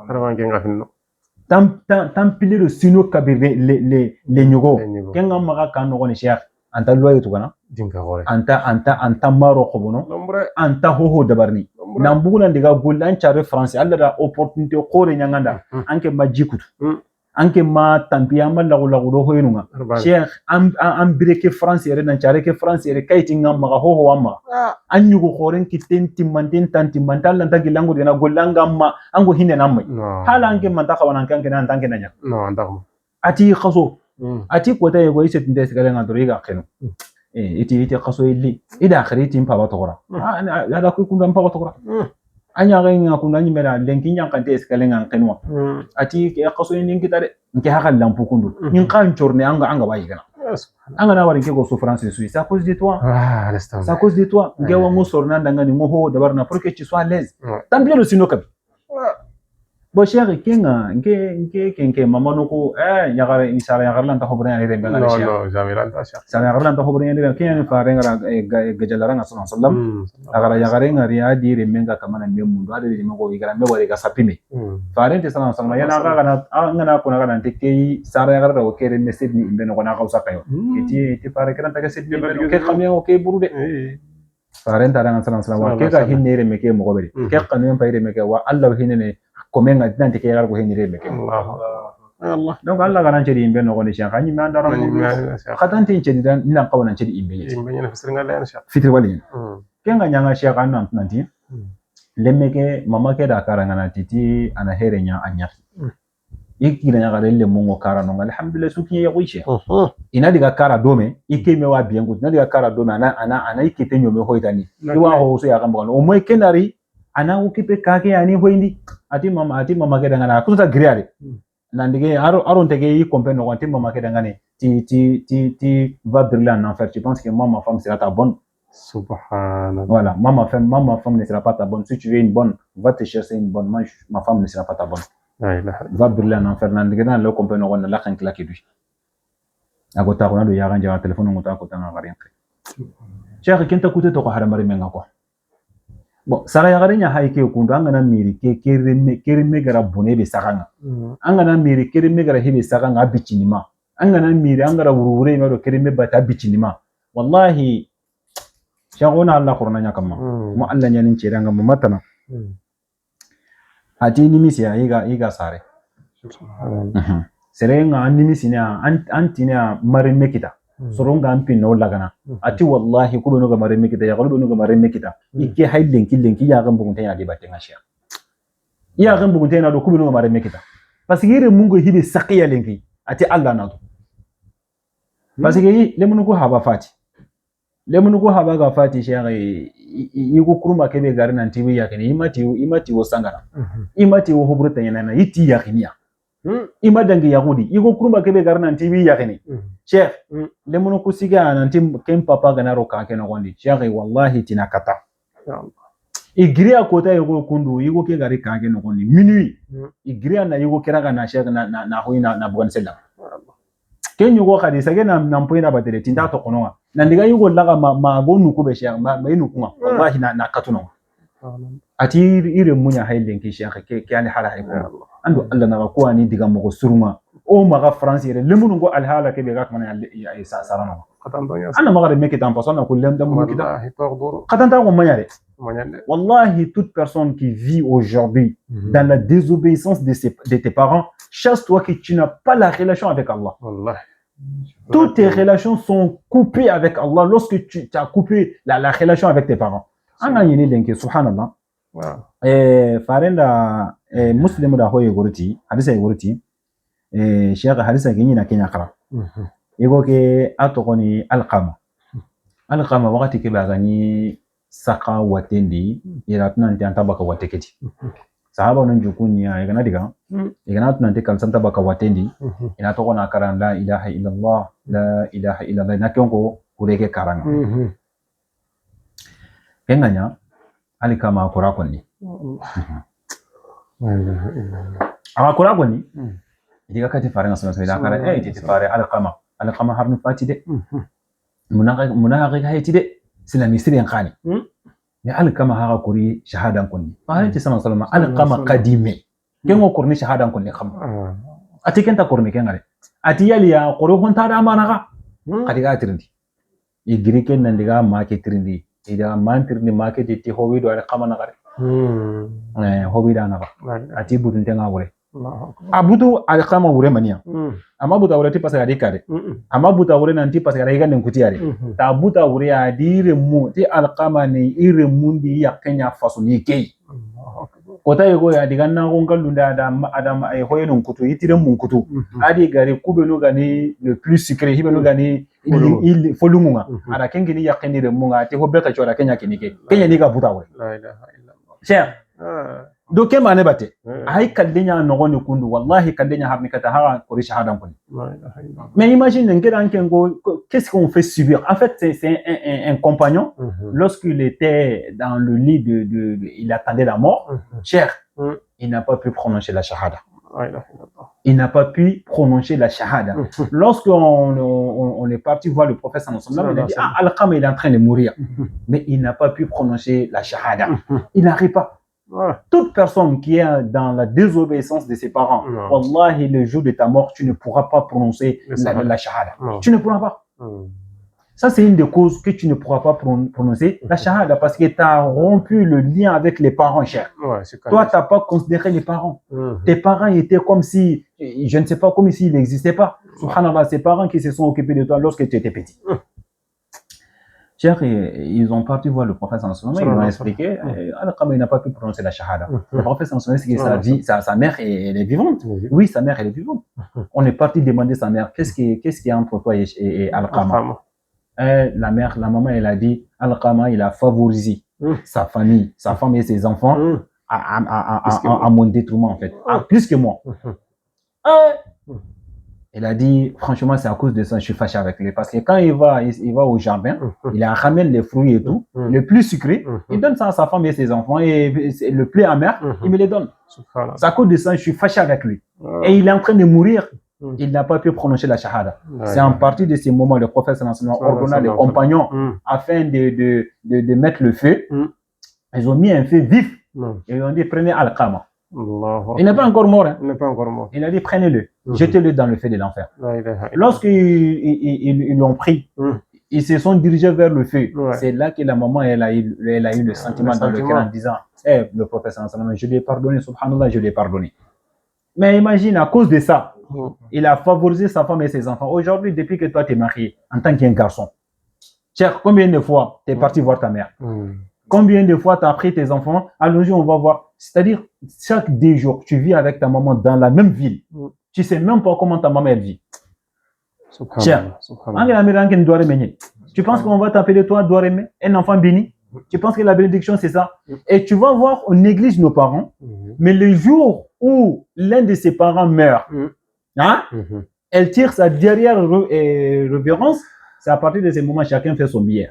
arabange ngafino tampille do sino kabi le nyugo kenga maga kan no ni sheikh anta loye to kana dinga gore anta maro khobono anta hoho dabarni nambuguna ndiga gollan chare france alla da opportunité khore nyanganda anke majikutu anke ma tampiya ma lagu do hoyinunga sheikh am bireke france yere nan chare ke france yere kayti ngam maga hoho wamma anyugo khoren kitten timmantin tantimantal lan tagi langu dina gollanga ma ango hinde namma hala anke man takawana anke nan tanke nanya no andam ati khaso ati kota yego iset ndes galenga doriga khenu iti khaso illi ida akhriti mpa batokora ada ku kunda mpa batokora anya ga kunda ni mera lenki nyanka ndes galenga khenwa ati ke khaso ni ngitare nke hakal lampu kundu nin kan chorne anga bayi gana anga na wari ke go souffrance suisse à cause de toi c'est à cause de toi ngewa mo sorna ndanga ni mo ho dabar na pour que tu sois à l'aise tambien le sino kabi bo chéri kenga nke mama noko nyagara isara nyagara lan ta hobre ni rembe ngala cheikh no jamais lan ta cheikh sara nyagara lan ta hobre ni rembe kenga faare ngara gajalara nga sallam agara nyagara ngari adi rembe nga kamana memundu adi rembe go igara me wari ga sapime faare te sallam yana ga ngana ko na ga nte sara nyagara do kere ne sedni imbe no na kausa kayo ti faare kan ta ga sedni ke xamé o ke burude faare ta nga sallam wa ke ga hinne rembe ke mo go beri ke xanu pay rembe ke wa allah hinne comenga nanti ke yar ko henire be ke Allah donc Allah garan cedi imbe no goni cheikh ani man dara khatan tin cedi dan ina qawna cedi imbe ni fasir ngala cheikh fitri wali kenga nyanga cheikh an nanti lemme ke mama ke da karanga na titi ana herenya anya ikira nya gare le mungo kara no alhamdulillah suki ya wishe ina diga kara dome ike me wa biengu ina diga kara dome ana ikite nyome hoitani iwa ho so ya kamba no mo kenari ana ukipe kake yani hoindi ati mama ke dangana kuta griare nandige aron tege yi comprendre no ati mama ke dangane ti va brûler en enfer tu penses que ma femme sera ta bonne subhanallah voilà ma femme ne sera pas ta bonne si tu veux une bonne va te chercher une bonne ma femme ne sera pas ta bonne va brûler en enfer nandige na le comprendre no la kan claque du agota ko na do ya ganja téléphone ngota ko tanga garin cheikh kenta kuté to ko haramari menga ko bon sara yagarenya haike kundu angana miri ke kereme gara bone be sakanga angana miri kereme gara hebe sakanga bicinima angana miri angara wurure ma do kereme bata bicinima wallahi shagona Allah qur'ana nya kama mu Allah nya nin ceranga mu matana ati nimisi ya iga sare serenga nimisi na antina marime kita soronga ampin no lagana ati wallahi kudo no gamare mekita ya kudo no gamare mekita ikke haydin killen ki ya gambu gunta ya debate ngasha ya gambu gunta na do kudo no gamare mekita pasigire mungo hibe saqiya lenki ati Allah na do pasigire lemunu ko haba ga fati shege yigo kuruma kebe garin antiwi ya kene imati wo sangara imati wo hubrata yana yiti ya kiniya ima dangi yahudi igo kurumba kebe garna TV yakini sheikh lemono kusiga nanti kem papa ganaro ka keno gondi sheikh wallahi tinakata igria kota igo kundu igo ke gari ka keno gondi minuit igria na igo keraga na sheikh na hoina na bugan sella kenyo go khadi sage na mpoina batele tinda to konoa nandiga igo laga ma gonu kube sheikh ma inu kuma wallahi na katuno ati ire munya haiden ki sheikh ke yani hala haiko ando Allah na ko ani diga mo suruma o maga france yere lemunu go alhala ke be ga kana ya sarana qatan donya ana maga de meki tan pasona ko lem dam meki ta qatan ta ko manyare Wallahi, toute personne qui vit aujourd'hui dans la désobéissance de tes parents, chasse-toi que tu n'as pas la relation avec Allah. Toutes tes relations sont coupées avec Allah lorsque tu as coupé la relation avec tes parents. Subhanallah. Farenda muslim da hoye gorti hadisa gorti sheikh hadisa gini na Kenya kara ego ke atokoni alqama wakati ke bagani saka watendi iratna ntanta baka wateketi sahaba non jukunya igana diga igana tunante kalsanta baka watendi ina tokona karan la ilaha illallah na kyonko kureke karanga kenganya alikama akora konni akora konni diga kati fare na sama ida kara ti fare alqama harnu fatide munaqa haytide sila misri yanqani me alqama haga kuri shahadan konni fare ti sama salama alqama qadime kengo kurni shahadan konni kham ati kenta kurni kengare ati yali ya qoro honta da managa kadiga tirindi igri ken nandiga make tirindi ida mantirni market ti hobi do alqama nagare hobi da naga ati budun tenga wure abutu alqama wure mania ama buta wure ti pasaka dikare ama buta wure nanti pasaka iga nen kutiyare ta buta wure adire mu ti alqama ni ire mundi yakenya fasuni kei kota yego ya diga na gongallu da adam ay hoyenun kutu yitire mun kutu adi gari kubenu gani le plus secret hibenu gani il folunga ada kengini yakeni re munga ti hobbe ka chora kenya kenya ni ga buta wure la ilaha illallah cher do ke mane bate ay kallenya nogoni kundu wallahi kallenya habni kata ha kori shahadan kun la ilaha illallah mais imagine ngedan kengo qu'est-ce qu'on fait subir en fait c'est un compagnon lorsqu'il était dans le lit il attendait la mort cher il n'a pas pu prononcer la shahada. Il n'a pas pu prononcer la shahada. Lorsqu'on est parti voir le prophète sallallahu alayhi wa sallam, il a dit Al-Qama il est en train de mourir, mais il n'a pas pu prononcer la shahada. Il n'arrive pas. Toute personne qui est dans la désobéissance de ses parents, wallahi, le jour de ta mort, tu ne pourras pas prononcer la shahada. Tu ne pourras pas. Ça, c'est une des causes que tu ne pourras pas prononcer la shahada parce que tu as rompu le lien avec les parents, cher. Toi, tu n'as pas considéré les parents. Tes parents étaient comme si, je ne sais pas, comme s'ils n'existaient pas. Subhanallah, ces parents qui se sont occupés de toi lorsque tu étais petit. Cher, ils ont parti voir le prophète en ce moment, ils lui ont expliqué, comme il n'a pas pu prononcer la shahada. Le prophète en ce moment, c'est que sa mère, elle est vivante. Oui, sa mère, elle est vivante. On est parti demander à sa mère, qu'est-ce qui est entre toi et Al-Qama? La maman, elle a dit, Al-Qama, il a favorisé sa famille, sa femme et ses enfants à mon détriment, en fait. Plus que moi. Elle a dit, franchement, c'est à cause de ça, je suis fâché avec lui. Parce que quand il va au jardin, il ramène les fruits et tout, le plus sucré, il donne ça à sa femme et ses enfants, et le plus amer, il me les donne. C'est à cause de ça, je suis fâché avec lui. Et il est en train de mourir. Il n'a pas pu prononcer la shahada. C'est en partie de ces moments, le prophète ordonna les compagnons afin de mettre le feu. Ils ont mis un feu vif et ils ont dit prenez Al-Qama. Il n'est pas encore mort. Il a dit prenez-le, jetez-le dans le feu de l'enfer. Lorsqu'ils l'ont pris, ils se sont dirigés vers le feu. C'est là que la maman elle a eu le sentiment dans le cœur en disant le prophète je lui ai pardonné, subhanallah, je lui ai pardonné. Mais imagine, à cause de ça, il a favorisé sa femme et ses enfants. Aujourd'hui, depuis que toi tu es marié, en tant qu'un garçon, cher, combien de fois tu es parti voir ta mère? Combien de fois tu as pris tes enfants? Allons-y, on va voir. C'est-à-dire, chaque 2 jours, tu vis avec ta maman dans la même ville. Tu sais même pas comment ta maman elle vit. Cher, tu penses qu'on va t'appeler toi, Douaremé, un enfant béni? Tu penses que la bénédiction, c'est ça? Et tu vas voir, on néglige nos parents, mais le jour où l'un de ses parents meurt, elle tire sa dernière révérence. C'est à partir de ce moment chacun fait son billet.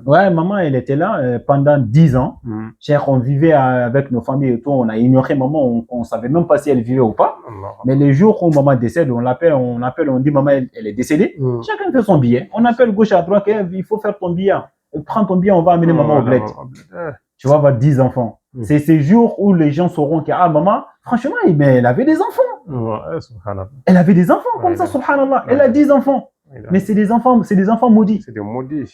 Ouais, maman, elle était là pendant 10 ans. Cher, on vivait avec nos familles et tout. On a ignoré maman, on savait même pas si elle vivait ou pas. Mais les jours où maman décède, on l'appelle, on dit maman, elle est décédée. Chacun fait son billet. On appelle gauche à droite, il faut faire ton billet. Prends ton billet, on va amener maman au bled. Tu vas avoir 10 enfants. C'est ces jours où les gens sauront que maman, franchement, mais elle avait des enfants. Elle avait des enfants comme ça, subhanallah. Elle a 10 enfants. Mais c'est des enfants maudits. C'est des maudits.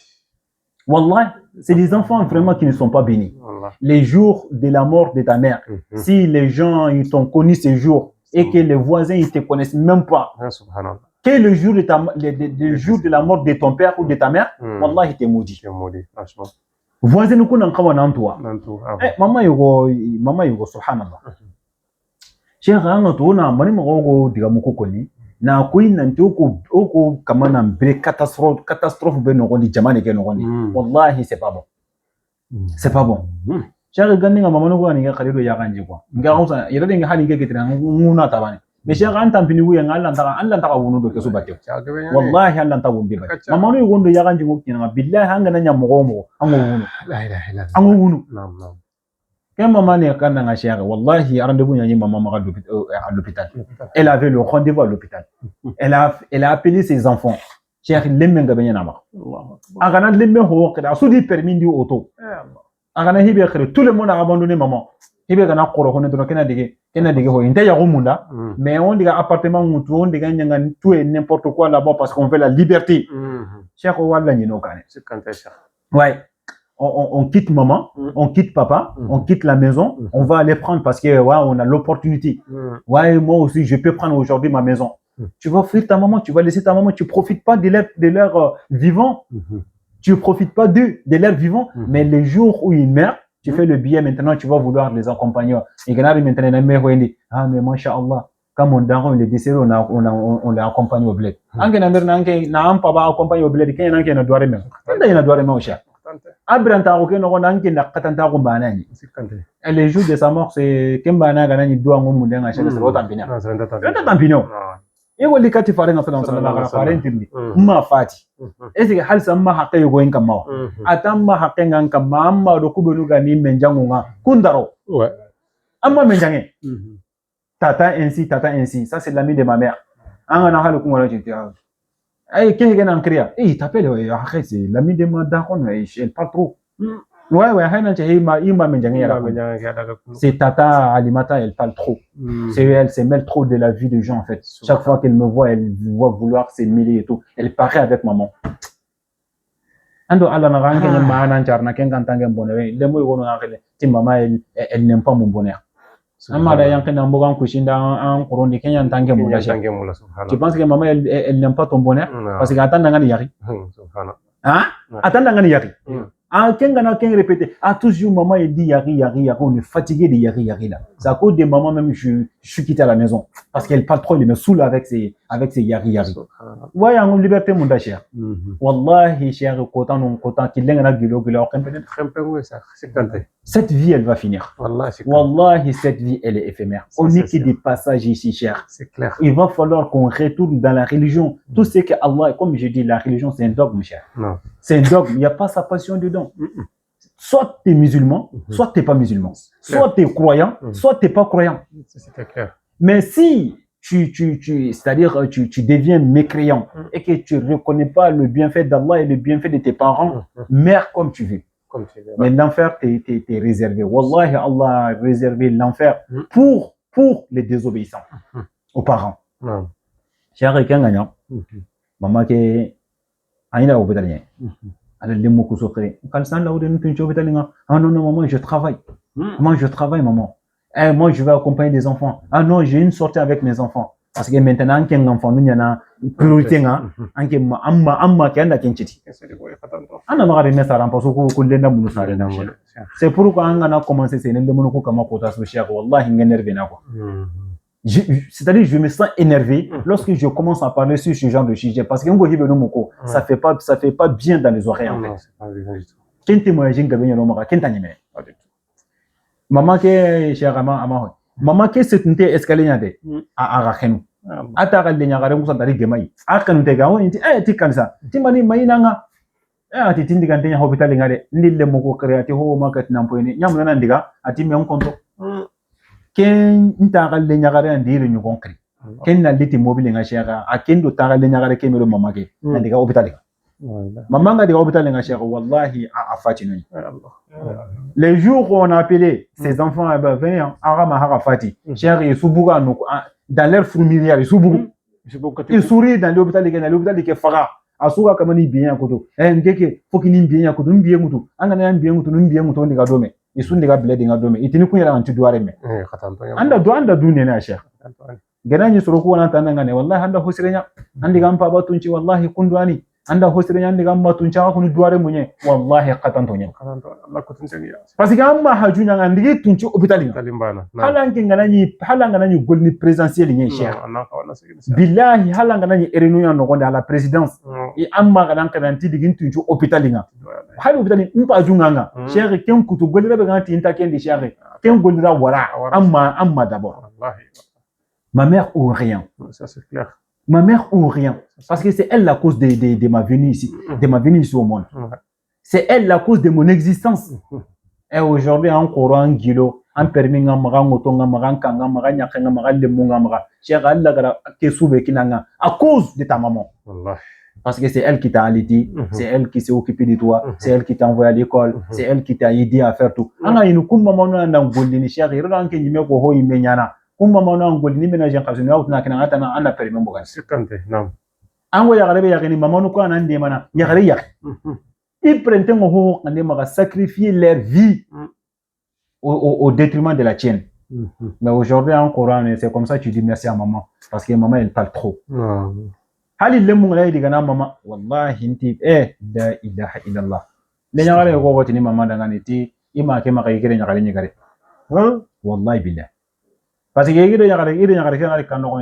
Wallah, c'est des enfants vraiment qui ne sont pas bénis. Wallah. Les jours de la mort de ta mère, si les gens ils t'ont connu ces jours et que les voisins ils te connaissent même pas, Subhanallah. que le jour le jour de la mort de ton père ou de ta mère, wallah il t'est maudit. C'est maudit, franchement. Voisin nous connaissons comment on toi. Maman yugo subhanallah. Cheikh anga to na mani mago diga muko koni na koyi nanti oko kama na bre catastrophe be no gondi jamane ke no gondi. Wallahi c'est pas bon. C'est pas bon. Cheikh gandi nga mama no ko ni ga khalido ya ganji ko. Nga onsa yeda de nga hali ke ketina nguna tabane. Mais Cheikh anta mpini wuya nga Allah ta wunu do kesu batte. Wallahi Allah ta wundi ba. Mama no yugo ndo ya ganji ko kina billahi hanga na nyamogo mo ango wunu. La ilaha illallah. Ango wunu. Naam naam. Quand maman est quand dans Cheikh, wallahi rendez-vous à maman à l'hôpital. Elle avait le rendez-vous à l'hôpital. Elle a appelé ses enfants. Cheikh lemme ngabenya nama. Agana lemme ho kada sudi permis du auto. Agana hibe khre tout le monde a abandonné maman. Hibe kana qoro hono to kena dige ho inte ya gomunda mais on diga appartement mutu on diga nyanga tout et n'importe quoi là-bas parce qu'on veut la liberté. Cheikh walla nyino kane. C'est quand Cheikh. Ouais. On quitte maman, on quitte papa, on quitte la maison, on va aller prendre parce que ouais, on a l'opportunité. Ouais, moi aussi, je peux prendre aujourd'hui ma maison. Tu vas offrir ta maman, tu vas laisser ta maman, tu profites pas de leur vivant, tu profites pas de leur vivant, mais les jours où ils meurent, tu fais le billet maintenant, tu vas vouloir les accompagner. Et maintenant, ah mais masha'Allah, quand mon daron il est décédé, on l'a accompagné au bled. Anke na merna anke na am papa accompagné au bled, ken anke na doire même. Tanda ina doire même au cher. Abranta ko no nanke na katanta ko banani. Et les jours de sa mort c'est kembana ganani doa ngomu ndenga shaka c'est autant bina. Autant tampino. Et wali kati fare na sallallahu alaihi wasallam fare intindi. Ma fati. Est-ce que hal samma haqqe go en kama. Atamma haqqe ngan kama amma do kubelu gani menjangu nga kundaro. Ouais. Amma menjange. Tata ainsi, ça c'est l'ami de ma mère. Anga halu kumala titia. Hey, qu'est-ce qu'elle a créé? Il t'appelle, c'est l'ami de ma daronne, elle parle trop. C'est Tata Alimata, elle parle trop. Elle se mêle trop de la vie des gens en fait. Chaque fois qu'elle me voit, elle voit vouloir se mêler et tout. Elle paraît avec maman. Elle n'aime pas mon bonheur. Tu penses que maman elle n'aime pas ton bonheur parce que attend d'angani yari. Hein? Attend d'angani yari. Ah, Kengana Ken répétait. Ah, toujours maman elle dit yari, on est fatigué de yari là. C'est à cause de maman même je suis quitté à la maison parce qu'elle parle trop, elle me saoule avec ses yari. Ouais, en liberté mon cher. Wallahi cher content qu'il l'engana gulo cette vie elle va finir. Wallahi cette vie elle est éphémère. On n'est que des passages ici cher. C'est clair. Il va falloir qu'on retourne dans la religion. Tout ce que Allah, comme je dis, la religion c'est un dogme cher. Non. C'est un dogme, il n'y a pas sa passion dedans. Soit tu es musulman, soit tu n'es pas musulman. Soit tu es croyant, soit tu n'es pas croyant. C'est clair. Mais si c'est-à-dire tu deviens mécréant et que tu ne reconnais pas le bienfait d'Allah et le bienfait de tes parents, meurs comme tu veux. Mais l'enfer t'es réservé. Wallahi, Allah a réservé l'enfer pour les désobéissants aux parents. Cher quelqu'un gagnant, maman qui aïna au bétalien. Alors les mots que socré. Quand ça là où de nous au bétalien. Ah non maman je travaille. Moi je travaille maman. Eh, moi je vais accompagner des enfants. Ah non j'ai une sortie avec mes enfants. Parce que maintenant qu'un enfant nous y en a priorité nga anke amma kenda kenchiti. Ana magari mesa rampa soko kulenda munu sare na wala. C'est pourquoi on a commencé c'est nende munu ko kama kota so cher wallahi ngénervé na quoi. C'est-à-dire je me sens énervé lorsque je commence à parler sur ce genre de sujet parce que ngo hibe no moko ça fait pas bien dans les oreilles en fait. Kente mo yajin gabe no maka kenta nyime. Maman ke cher ama maman ke setnte escalier nyade a rakhenu. Ataka le nyagare musa dari gemai akanu te gawo inti tikansa timani mainanga ati tindi kan tenya hospital ngare ndille moko kreati ho market nampoini nyamu nan diga ati mi on konto ken ntaka le nyagare ndire nyu konkri ken na liti mobile ngashaka akendo taka le nyagare kemero mamake ndiga hospital maman nga diga hospital ngashaka wallahi afati nuni les jours où on a appelé ces enfants venez arama harafati chéri subuga dans leur fourmilière, ils sourient dans l'hôpital qui est Faga. asuka kama ni bien kutu ngeke foki ni bien kutu bien kutu angana bien kutu ndiga dome isu ndiga bled ndiga dome itini kunyara antu duare me anda dunne na sheikh gana ni suru ko nan tananga ne wallahi anda hosirenya andiga ampa batunci wallahi kundwani anda hosirenya andiga amma tunca ko ni duare munye wallahi qatantonya Allah ko tuntani parce que amma hajunya ngandigi tunci hôpital talimbana halanga ni golni présidentiel ni cheikh billahi halanga ni réunion no gonda la présidence et amma ganan kananti digin tunci hôpital nga halu hôpital mpa junganga cheikh ken kutu golira be ganti inta ken di cheikh ken golira wara amma d'abord wallahi ma mère ou rien ça c'est clair. Ma mère ou rien. Parce que c'est elle la cause de ma venue ici, de ma venue ici au monde. C'est elle la cause de mon existence. Et aujourd'hui, en courant un kilo, en permis, en à cause de ta maman. Parce que c'est elle qui t'a allaité, c'est elle qui s'est occupée de toi, c'est elle qui t'a envoyé à l'école, c'est elle qui t'a aidé à faire tout. Kumba mauna ngoli ni mena janka zuni au na kina ngata na ana permis mboga Sikante, naam. Ango ya garebe ya kini mamanu kwa na ndie mana ya gare ya. Ils prennent un ho ande maga sacrifier leur vie au détriment de la tienne. Mais aujourd'hui en Coran c'est comme ça tu dis merci à maman parce que maman elle parle trop. Hali lemu ngai diga na mama wallahi inti la ilaha illallah. Le nyagare ko woti ni mama daga ni ti ima ke maka yigire nyagare nyigare. Wallahi billah. Parce que il y a des canons,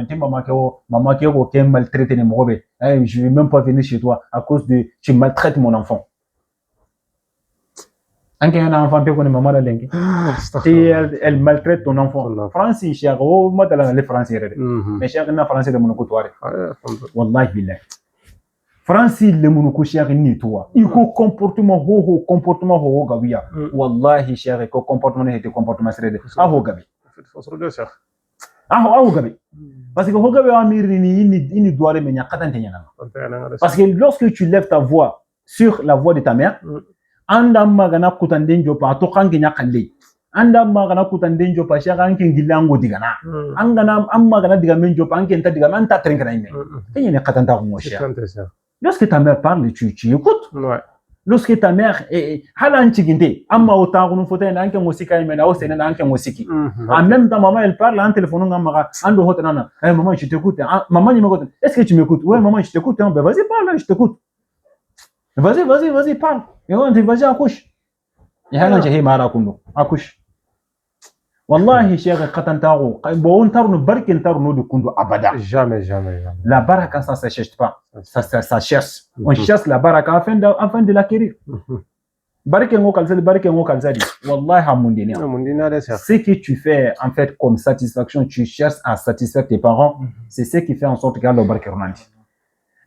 maman qui est maltraité, je vais même pas venir chez toi à cause de tu maltraites mon enfant. Un enfant peut connaître maman lengue. Elle maltraite ton enfant. Français, cher, oh, moi dans les français. Mais cher, na français de mon côté. Wallahi billah. Français le mon côté cher ni toi. Il faut comportement ho gabiya. Wallahi cher, ko comportement est comportement serré. Ah ho gabi. Parce que parce que lorsque tu lèves ta voix sur la voix de ta mère, anda magana kutandenjo pa to kangi nyakalle anda magana kutandenjo pa shaka anke ngilango digana angana amma gana diga menjo pa anke nta diga manta trenkana ime kenya ne katanta ko moshia. Lorsque ta mère parle tu écoutes. Lorsque ta mère halanchiginte amma otaguno fote na anke musika imena o sene na anke musiki en même temps maman elle parle en téléphone ngama ando hotanana maman je t'écoute maman ni m'écoute est-ce que tu m'écoutes ouais maman je t'écoute ben vas-y parle je t'écoute vas-y parle et on dit vas-y accouche et halanche he mara kundo accouche wallahi cheikh qatantago bon tarno barkin tarno de kundo abada jamais la baraka ça s'achète pas ça cherche on cherche la baraka afin de l'acquérir. Barke ngo kalzadi wallahi hamundina ce que tu fais en fait comme satisfaction tu cherches à satisfaire tes parents c'est ce qui fait en sorte qu'Allah barke ronandi.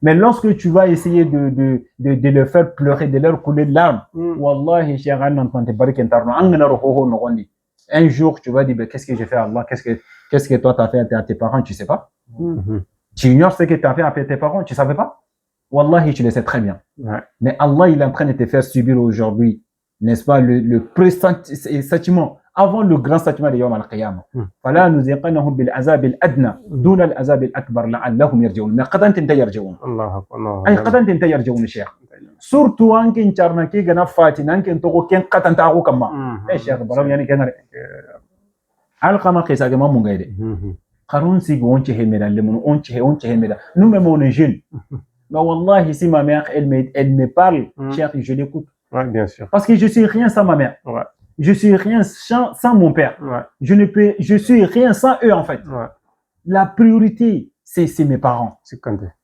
Mais lorsque tu vas essayer de les faire pleurer de leur couler de larmes wallahi cheikh n'entend barke tarno angana roho no gondi. Un jour, tu vas dire, qu'est-ce que j'ai fait à Allah? Qu'est-ce que toi t'as fait à tes parents? Tu sais pas? Tu ignores ce que tu as fait à tes parents? Tu savais pas? Wallahi, tu le sais très bien. Mais Allah, il est en train de te faire subir aujourd'hui, n'est-ce pas, le pré-châtiment, avant le grand châtiment de Yawm al-Qiyamah. Fala nuziqannahum bil azab al-adna, duna al-azab al-akbar, la'allahum yarji'un. Mais qadan tinta yarji'un. Ay qadan tinta yarji'un, cheikh. Surtout en kin charna ki gana fatina en kin toko ken katanta ko kama cheikh baram yani kenare alqama qisa ga mamun gaide qarun si gonche hemeda lemon onche hemeda nous même on est jeune mais wallahi si ma mère elle me parle cheikh je l'écoute bien sûr parce que je suis rien sans ma mère je suis rien sans mon père je suis rien sans eux en fait la priorité c'est mes parents.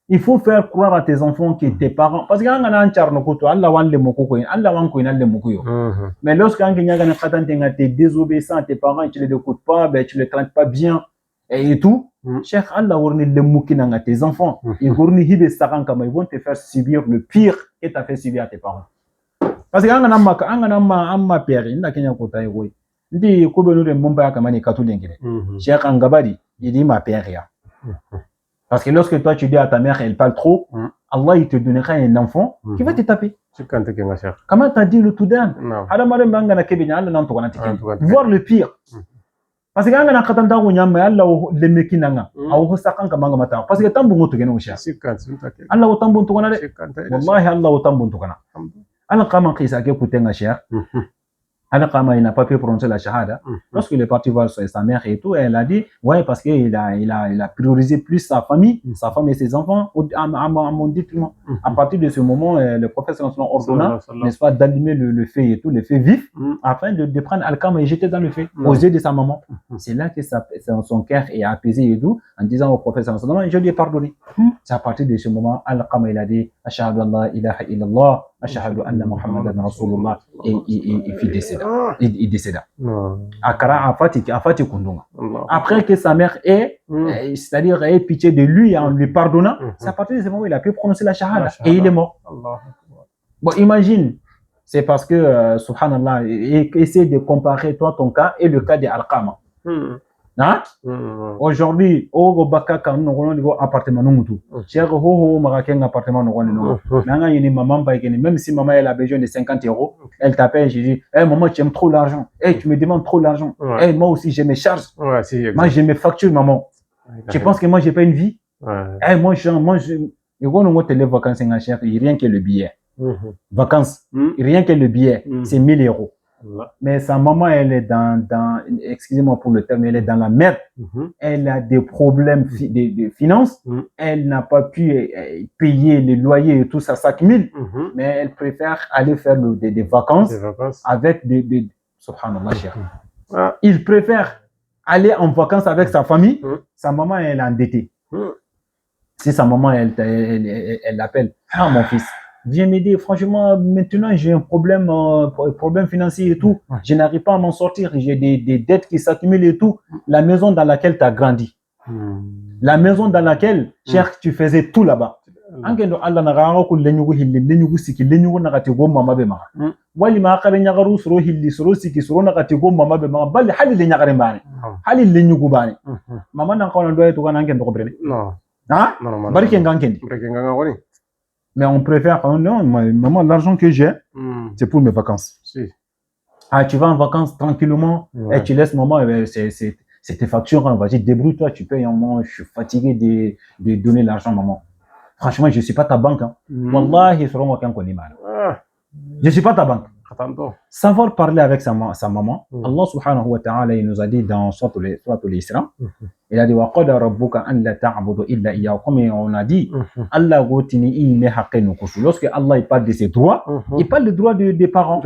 Il faut faire croire à tes enfants que tes parents, parce que mais lorsqu'un t'es désobéissant à tes parents, tu ne les écoutes pas, ben, tu ne les traites pas bien et tout, Cheikh Allah tes enfants, ils vont te faire subir le pire que tu as fait subir à tes parents. Parce que père, Cheikh Angabadi, il dit ma père. Parce que lorsque toi tu dis à ta mère elle parle trop, Allah il te donnera un enfant qui va te taper. Comment t'as dit le Toudan? Voir le pire. parce que anga na katanta ko nyama Allah o lemeki nanga awo sakan kamanga mata parce que tambu ngoto gene usha Allah o tambu to kana de wallahi Allah o tambu to kana ana kama qisa ke kutenga cher ana kama il n'a pas pu prononcer la shahada lorsque il est parti voir sa mère et tout elle a dit ouais parce que il a priorisé plus sa femme et ses enfants à mon détriment. À partir de ce moment le prophète ordonna n'est-ce pas d'allumer le feu et tout le feu vif afin de prendre Al-Qama et jeter dans le feu aux yeux de sa maman. C'est là que son cœur est apaisé et tout en disant au prophète je lui ai pardonné. C'est à partir de ce moment Al-Qama il a dit ashhadu an la ilaha illallah ashhadu anna muhammadan rasulullah et il décéda. Akara afati kundunga. Après que sa mère c'est-à-dire ait pitié de lui en lui pardonnant, c'est à partir de ce moment où il a pu prononcer la shahada et il est mort. Bon, imagine, c'est parce que subhanallah, essaie de comparer toi ton cas et le cas de Al-Qama. Hein? Aujourd'hui, au baka kan no go appartement mutu. Cher ho maraken appartement no. Nanga yini maman ba yini même si maman elle a besoin de 50 €, elle t'appelle, je dis maman tu aimes trop l'argent. Tu me demandes trop l'argent. Moi aussi je me charge. Moi je me facture maman. Tu penses que moi j'ai pas une vie? Moi je les vacances en cher, rien que le billet. Vacances, rien que le billet, c'est 1000 €. Mais sa maman, elle est excusez-moi pour le terme, elle est dans la merde. Elle a des problèmes de finances. Elle n'a pas pu payer les loyers et tout ça, 5000. Mais elle préfère aller faire des vacances avec des subhanallah, cher. Il préfère aller en vacances avec sa famille. Sa maman, elle est endettée. Si sa maman, elle l'appelle, mon fils, viens m'aider. Franchement, maintenant, j'ai un problème financier et tout. Je n'arrive pas à m'en sortir. J'ai des dettes qui s'accumulent et tout. La maison dans laquelle tu as grandi. La maison dans laquelle, cher, tu faisais tout là-bas. Allah na rawa ko lenyugo hille lenyugo siki lenyugo na kati go mama be ma wali ma kare nyagaru soro hilli soro siki soro na kati go mama be ma bal hali le nyagare bani hali lenyugo bani mama na ko na doye to kana ngendo ko brene non barke ngankendi mais on préfère non maman l'argent que j'ai c'est pour mes vacances. Tu vas en vacances tranquillement et tu laisses maman c'est tes factures, vas-y débrouille-toi, tu payes un moment, je suis fatigué de donner l'argent maman. Franchement, je ne suis pas ta banque. Wallahi, je ne suis pas ta banque. Savoir parler avec sa maman, Allah subhanahu wa ta'ala, il nous a dit dans Sourate Al-Isra, il a dit wa qada rabbuka an la ta'budu illa iyyahu, comme on a dit, Allah gotini il lorsque Allah il parle de ses droits, il parle des droits des parents.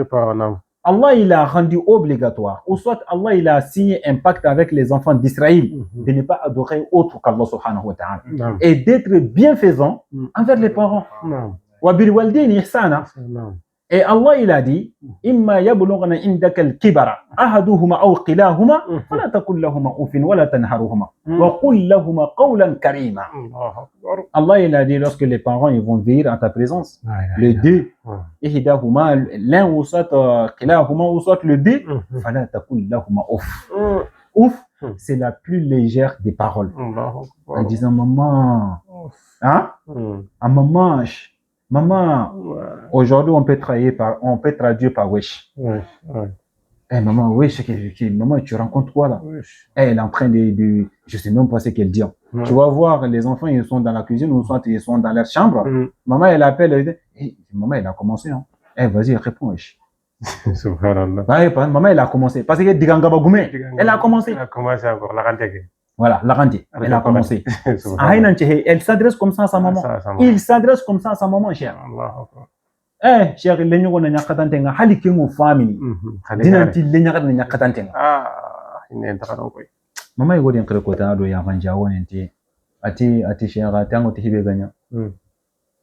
Allah il a rendu obligatoire, ou soit Allah il a signé un pacte avec les enfants d'Israël de ne pas adorer autre qu'Allah subhanahu wa ta'ala et d'être bienfaisant envers les parents. Wa bil walidayni ihsana. Et Allah il a dit imma yablughna indaka al-kibara ahaduhuma aw kilahuma fala taqul lahumā uffin wa la tanharhuma wa qul lahumā qawlan karīma. Allah il a dit lorsque les parents ils vont venir à ta présence, les deux, ihdahuma l'un ou soit kilahuma ou soit le deux, fala taqul lahumā uff. Ouf, c'est la plus légère des paroles. En disant maman, maman, aujourd'hui on peut traduire par wesh. Maman, wesh, maman, tu rencontres quoi là? Elle est en train de je sais même pas ce qu'elle dit. Tu vas voir les enfants, ils sont dans la cuisine ou soit ils sont dans leur chambre. Maman, elle appelle, elle dit, maman, elle a commencé. Vas-y, réponds, wesh. Maman, elle a commencé. Parce que Digangaba Goumé, elle a commencé. Elle a commencé encore, la rentée. Voilà, la rentée. Elle a commencé. Elle s'adresse comme ça à sa maman. Il s'adresse comme ça à sa maman, cher. Cher, il y a un nyakatantenga, halikingo family. Dinanti lenyakata nyakatantenga. Maman, il y a un krekota do ya vanjawo nenti. Ati cher, tango tihibe ganya.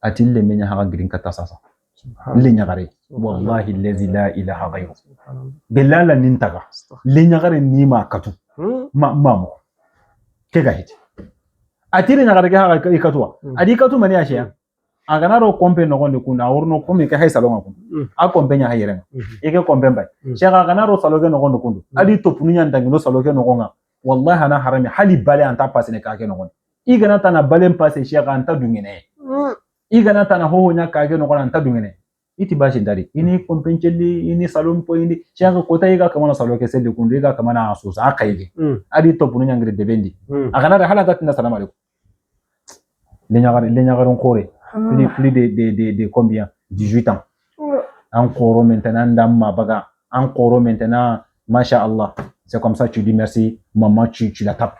Ati le menya haga green katasasa. Lenyagare. Wallahi allazi la ilaha ghayru. Belala nintaga. Lenyagare nima katu. Mamo. Kega hiti. Atiri nyagare ga ikatwa. Adi katu mani ashia. Aganaro kompe no gonde kuna urno komi ka hay salonga kun. A kompe nya hayere. Ike kompe mbay. Shega aganaro saloge no gonde kundu. Adi topunu nya ndangino saloge no gonga. Wallahi ana harami hali bale anta pasine ka ke no gonde. Igana tana bale mpase shega anta dungene. Igana tana ho nya ka ke no gonde anta dungene. iti bashi dari ini kompencelli ini salon po ini shaka kota iga kamana salo ke selde kundu iga kamana asusa akaige adi to bunu nyangre debendi akana da halata tinda salam alaikum le nyagaron kore plus de combien 18 ans en koro maintenant ndam baga en koro maintenant masha Allah c'est comme ça tu dis merci maman tu la tapes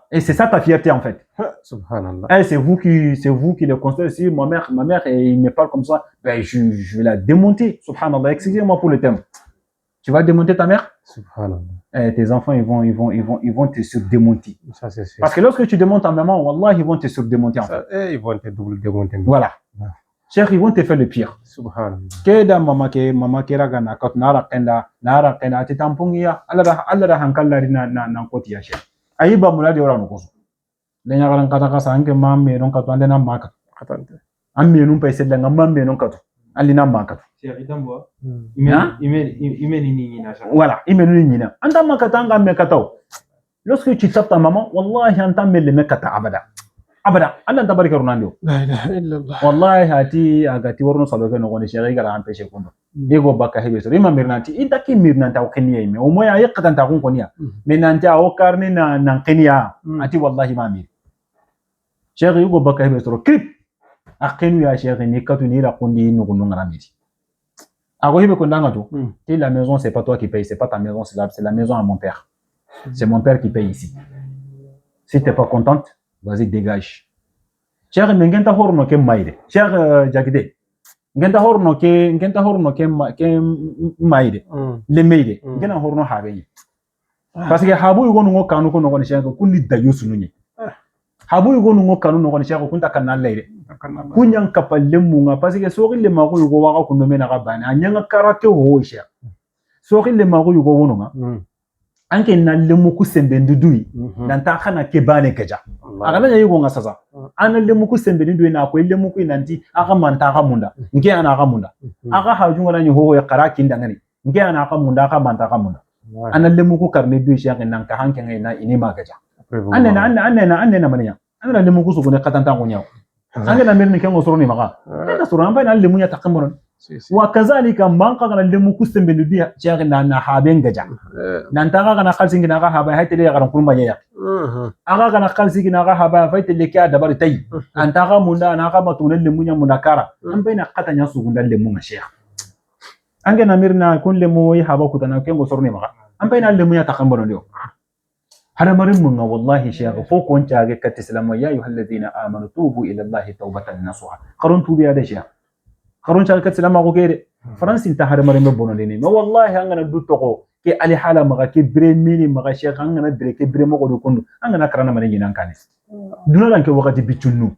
et c'est ça ta fierté en fait. Subhanallah. Et c'est vous qui le constatez. Si ma mère il me parle comme ça, ben je vais la démonter. Subhanallah. Excusez-moi pour le terme. Tu vas démonter ta mère? Subhanallah. Et tes enfants ils vont te surdémonter. Ça c'est sûr. Parce que lorsque tu démontes ta maman, wallah ils vont te surdémonter en fait. Ils vont te double démonter. Voilà. Cheikh, ils vont te faire le pire. Subhanallah. Keda mama ke raga na kat nara kenda ti tampungiya Allah hankalla na koti ya Cheikh. Ayiba muladi ora nukoso le nyagaran kata kasa anke mamme non katu ande na maka katante amme non pay sedda ngam mamme non katu ali na maka Cheikh itambwa imeni ni na shaka voilà imeni ni na anda maka tanga me kataw lorsque tu tapes ta maman wallahi anta mele me kata abada Allah tabaraka runando La ilaha illallah. wallahi hati agati warno saloke no goni Cheikh igara ampeshe kundo ego baka hebe so rima mirnanti idaki mirnanta o kenya ime o moya yakatan ta kun konia menanta o karni na kenya ati wallahi ma mir Cheikh ego baka hebe so krip akenu ya Cheikh ni katu ni la kundi no kundo ngaramiti ago hebe kondanga to et la maison c'est pas toi qui paye, c'est pas ta maison, c'est la maison à mon père. C'est mon père qui paye ici. Si t'es pas contente, vas-y dégage. Cheikh ngenta horno ke maide Cheikh Jagde ngenta horno ke maide le meide ngena horno habe parce que habu yugo ngo kanu ko ngo Cheikh kunni dayusu nunyi habu yugo ngo kanu ngo Cheikh kunta kanal leide kunyan kapalle munga parce que sogi le mago yugo waka kundo mena ga bana anyanga karate ho Cheikh sogi le mago yugo wono nga anke na lemu ku sembe ndudui dan ta kana ke bane keja agala nyayi go ngasaza ana lemu ku sembe ndudui na ko lemu ku nanti aga manta aga munda nke ana aga munda aga hajunga na nyoho ya karaki ndangani nke ana aga munda aga manta aga munda ana lemu ku karne du shi nan ka hanke ngai na ini magaja anena maniya ana lemu ku sugune katanta ngo nyaw angena merni kengo soroni maga na sorona ba na lemu ya takamon وكذلك من قغنا لمو كستم بندي جاغنا نا حابين غجا نانتا غنا خالسين غنا حابا هاي تلي غران كون بايا اغا غنا خالسين غنا حابا فاي تلي كيا دبر تاي انتا غا موندا انا غا متون لمو nya munakara an baina qatanya su gunda lemu ma sheikh angena mirna kun lemu yi haba kutana kengo sorni maga an baina lemu ya takambono dio hada marin mun wallahi sheikh ko kon taage kat islam ya ayyuhalladhina amanu tubu ila allahi tawbatan nasuha qarun tubi ya sheikh خرون شركة سلام أقول كده فرنسا انتهى مرة مبونوليني ما والله أنا دوتوكو كي على حالة مغا كي بريميني مغا شيخ أنا دري كي بريمو قدو كندو أنا كرانا مرة ينان كانس دونا لانك وقت بيتشنو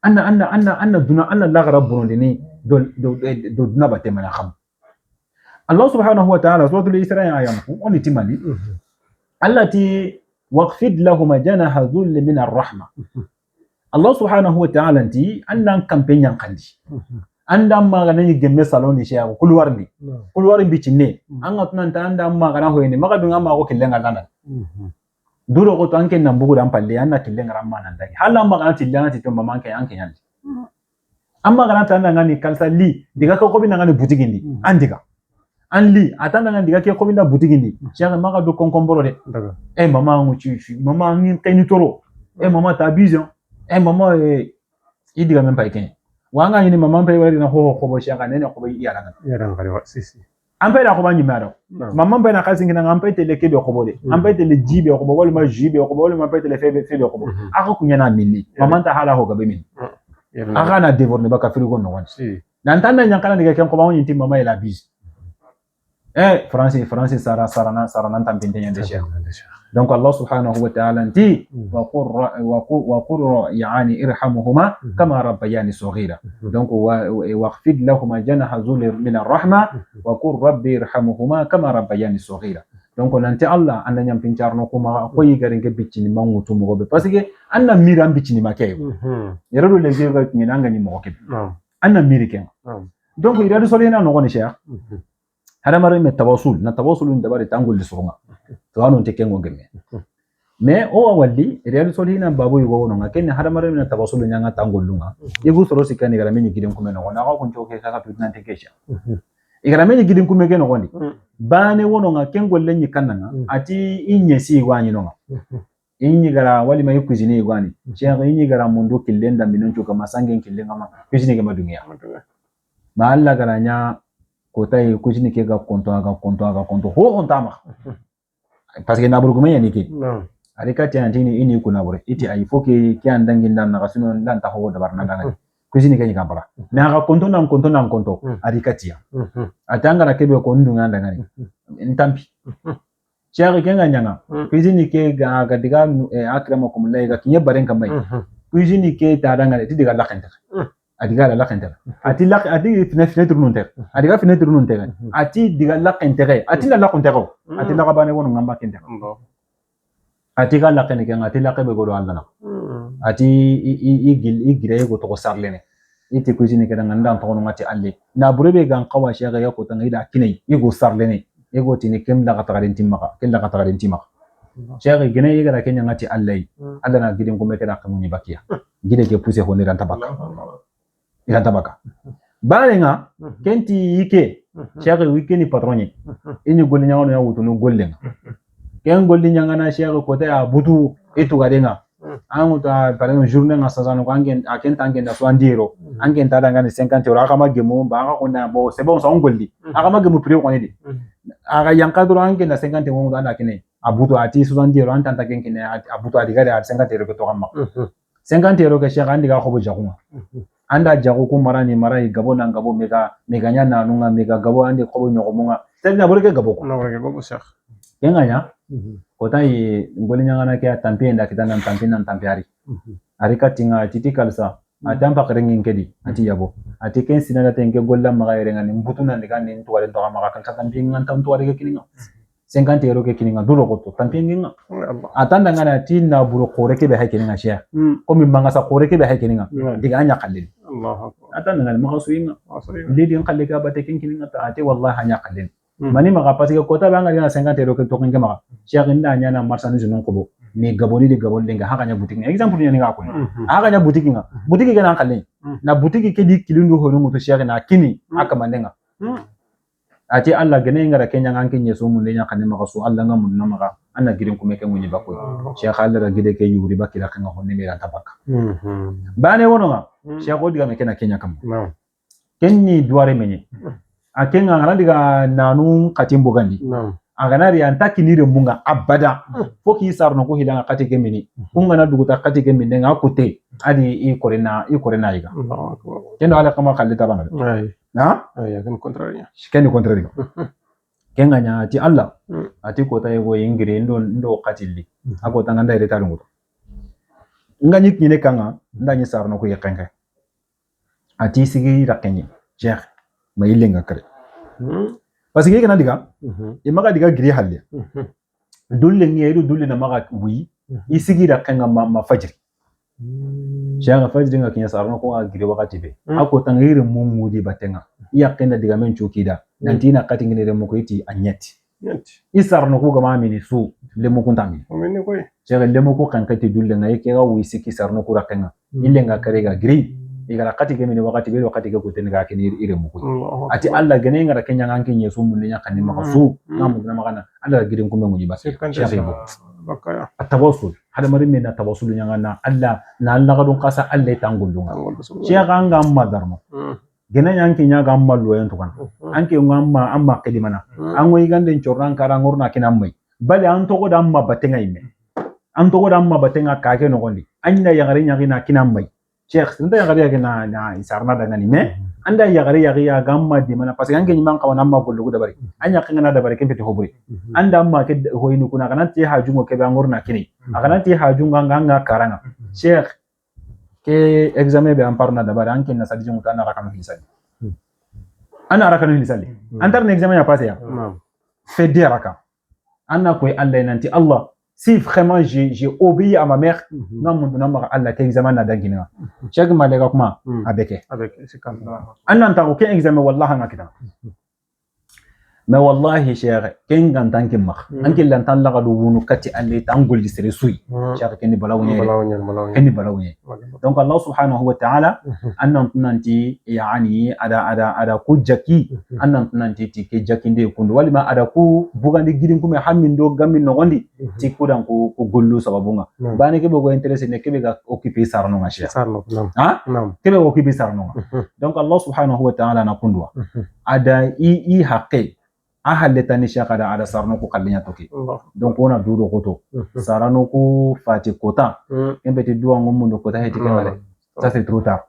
أنا دونا أنا لا غرب بونوليني دو دونا باتمنا خم الله سبحانه وتعالى سورة الإسراء آيامكم أني تمالي التي واخفض لهما جناح ذل من الرحمة الله سبحانه وتعالى أنتي أنا كامبين ينقلي anda magana ni gemme salon ni sheya kulwar bi cinne anga tunanta anda magana hoyne maga dunga mago killenga lana duro ko to anke nan bugu dan palle anna killenga ramma nan dai hala magana tillana ti to mamanke anke yanti amma magana tanda ngani kalsa li diga ko bina ngani butigindi andiga an li atanda ngani diga ko bina butigindi sheya maga do konkomboro de mama nguchi mama ngin kayni toro mama ta vision mama idiga men payken wanga yini mama mpe wari na ho ko shaka nene ko bi yara ngari wa sisi ampe da ko banyi maro mama mpe na kasi ngina ampe tele kebe ko bode ampe tele jibe ko bole ma jibe ko bole ma mpe tele febe ko bo aka kunya na minni mama ta hala ho gabe min aka na devorne baka frigo no wansi nan tanda nyankala diga ken ko ba woni mama ila bis français sarana tampinte nyande cheikh donc Allah subhanahu wa ta'ala anti wa qur yani irhamuhuma kama rabbayani saghira donc waqfid lahumā janaha dhulli min ar-rahma wa qur rabbi irhamuhuma kama rabbayani saghira donc nanti Allah anda nyam pincarno kuma ko yigare nge biccini mangutu mo be parce que anna miram biccini makay yerado le gega nginanga ni mo ke anna miriken donc irado solena no goni cheikh hada mare me tawassul na tawassul ndabari tangul li surunga to anon te kengo gemme mais o walli real solina babu yugo no ngakene haramare na tabasulu nyanga tangolunga igu soro sikani gara menyi gidin kume no na ko njoke saka tutna tekesha igara menyi gidin kume ke no gondi bane wono ngaken golle nyi kananga ati inyesi gwani no inyi gara wali mai kuzini gwani cheikh inyi gara mundu killenda minunchu kama sangen killenga ma kuzini ke madunya ma alla gara nya kotai kuzini ke ga konto ho ontama parce que naburu kuma yani ke arikati antini ini kuna bore iti ay foke ki andangin dan na kasino dan ta ho dabar na dan kuzini ke nyambara na ga konto arikati ya atanga na kebe ko ndunga ndangani ntampi cheikh ke nganyanga kuzini ke ga diga akramakum lay ga kinye baren kamai kuzini ke ta dangane ti diga lakanta adiga la lakanta ati lak ati fenêtre non ter adiga fenêtre non ter ati diga lakanta ati la lakanta ati la gabane wono ngamba kenta ati ga lakene ke ngati la kebe godo andana ati igire go to sarlene iti kuzini ke nganda to ngati alle na burebe gan qawa cheikh ya ko tanga ida kinai igo sarlene ego tini kem la qatagarin timaka cheikh gene yega kenya ngati allai alla na gidin ko mekena kamunyi bakia gide ke pousse ho ni tabaka balenga kenti yike cheikh weekend patroni ini golli nyaano ya wutu no gollenga ken golli nyangana cheikh ko ta butu etu gadenga anu ta par exemple journée nga sazano ko angen da so andiro angen ta danga ni 50 euro aka magemo ba aka kona bo c'est bon ça on golli aka magemo prix ko ni aga yankadro angen da 50 euro anda kine abuto ati 70 euro antanta ken kine abuto adiga da 50 euro ko to gamma 50 euro ke cheikh andiga ko bo jagunga anda jago ko marani marai gabo na gabo mega nya na nunga mega gabo ande ko bo nyogo munga tena boreke gabo ko na boreke gabo cheikh kenganya kota yi ngoli nyangana ke tampi enda kitana tampi ari arika tinga titi kalsa atampa kerengi kedi ati yabo ati ken sinada tenge golla maga yerenga ni mbutuna ndika ni ntwale ndo maga kan tampi nganta ntwale ke kininga 50 euro ke kininga duro ko to tampi nginga atanda ngana ati na buro kore ke be hakeninga share ko mi manga sa kore ke be hakeninga diga anya kallin Allah atanda ngana maga suinga lidi ngalle ka bate ken kininga ta ati wallahi anya kallin mani maga parce que kota banga dina 50 euro ke to kinga maga cheikh nda nya na marchandise non ko bo ni gaboni de gabon lenga haka nya boutique exemple ni nga ko haka nya boutique nga boutique ke na kallin na boutique ke di kilindu ho no muto cheikh na kini aka mandenga ati alla gene ngara kenya nganke nyeso mun nya kanne maga so alla ngamun na maga anna girin kuma ke munyi bako cheikh alla da gide ke yuri bakira kan ho ne mera tabaka bane wono nga cheikh odiga me kena kenya kam kenni duare menye akenga ngara diga nanu katimbo gandi aganari antaki nire munga abada foki sarno ko hilanga katike mini kunga na duguta katike mini nga kote adi i korena yiga kendo ala kama kallita bana na kan contraire kenga nya ati alla ati kota yego ingire ndo katilli akota nganda ire talungu ngani kine kanga ndani sarno ko yekenga ati sigi rakenyi jeex ma yilenga kare parce que kana diga imaga diga giri halle dulle ngeeru dulle na maga wi isigira kanga ma fajri shanga fajri nga kinya sarno ko giri wakati be ako tangire mumudi batenga iya kenda diga men chukida nantina kati ngire mo ko iti anyati isarno ko gama mini su le mo kuntami amene koy shanga le mo ko kankati dulle nga yake ga wi siki sarno ko rakenga ilenga kare ga giri igara kati ke mini wakati be wakati ke kuten ga kini ire mu ko ati alla gene ngara kenya nganke nyesu mun nya kanni maka su ngamu na magana alla girin kuma munyi bas bakaya atawassul hada mari mena tawassul nya ngana alla na alla gadon qasa alla tangulunga cheikh anga madarmo gene nyanke nya ga mallo en tukan anke ngamma amma kedimana ango igande chorran kara ngorna kinamai bale an to goda amma batenga ime an to goda amma batenga ka ke no gondi anya yagare nya gina kinamai cheikh nda yagare na isarna daga ni me anda yagare ya gamma di mana parce que ange nyimang kawana amma gollo guda bari anya kangana da bari kempete hoburi anda amma ke hoyinu kuna kana ti hajungo ke bangorna kini akana ti hajunga nganga karanga cheikh ke examen be amparna da bari anke na sadiji mutana rakanu hisali ana rakanu hisali antar ne examen ya passé ya fait des raka anna koy Allah nanti Allah si vraiment j'ai obéi à ma mère ngamundu namara Allah ke examen na dangina cheikh malega kuma avec c'est comme ça anna ta ko examen wallahi ngakita mais wallahi cheikh ken gantan ke mak anke lantan la gadu wunu kati alle tangol di sere sui cheikh ken balawnya ken balawnya donc Allah subhanahu wa ta'ala annan tunanti yani ada ku jaki annan tunanti ti ke jaki de kundu walima ada ku bugandi gidin kuma hammin do gamin no gondi ti kudan ku gollu sababunga bane ke bogo interesse ne ke be ga occuper sarno nga cheikh sarno nam ke be occuper sarno donc Allah subhanahu wa ta'ala na kundwa ada i haqqi ahaleta ni shaka da ada sarno ko kallinya toki donc ona dudo koto sarano ko fati kota embeti duwa ngomundo kota heti kala ça c'est trop tard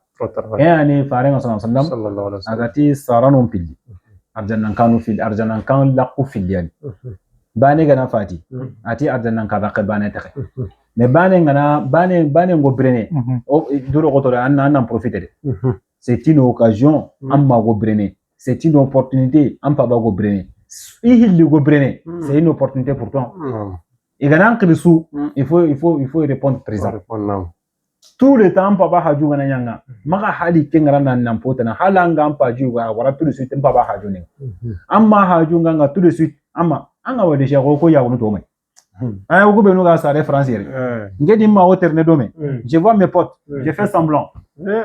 yani farenga sallallahu alaihi wasallam agati sarano pilli arjannan kanu fil arjannan kan laqu fil yani bane gana fati ati arjannan ka raqe bane take mais bane ngo brene dudo koto anna profiter c'est une occasion amma go brene c'est une opportunité ampa ba go brene ihilli go brene c'est une opportunité pour toi et ganan krisu il faut répondre présent tout le temps papa haju gana nyanga maka hali kengara nan pota na halanga ampa ju ga wara tout de suite papa haju ne amma haju nganga tout de suite amma anga wade she ko ya wono to mai ay ko be no ga sare français ngedi ma hauteur do me je vois mes potes je fais semblant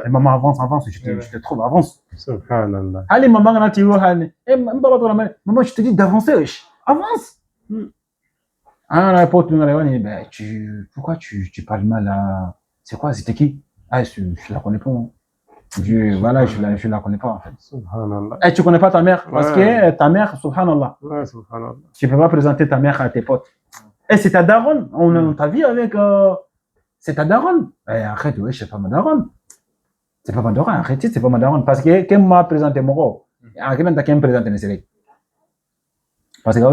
et maman avance je te trouve avance subhanallah allez maman ngana ti wo hali mbaba to maman je te dis d'avancer avance la pote ngala wani pourquoi tu parles mal à c'est quoi c'était qui je la connais pas voilà je la connais pas en fait subhanallah tu connais pas ta mère parce que ta mère subhanallah subhanallah tu peux pas présenter ta mère à tes potes et c'est ta daronne on t'a vu avec c'est ta daronne arrête ouais c'est pas ma daronne c'est pas ma daronne arrête c'est pas ma daronne parce que quand m'a présenté mon gars à quel moment t'as qu'à me présenter parce que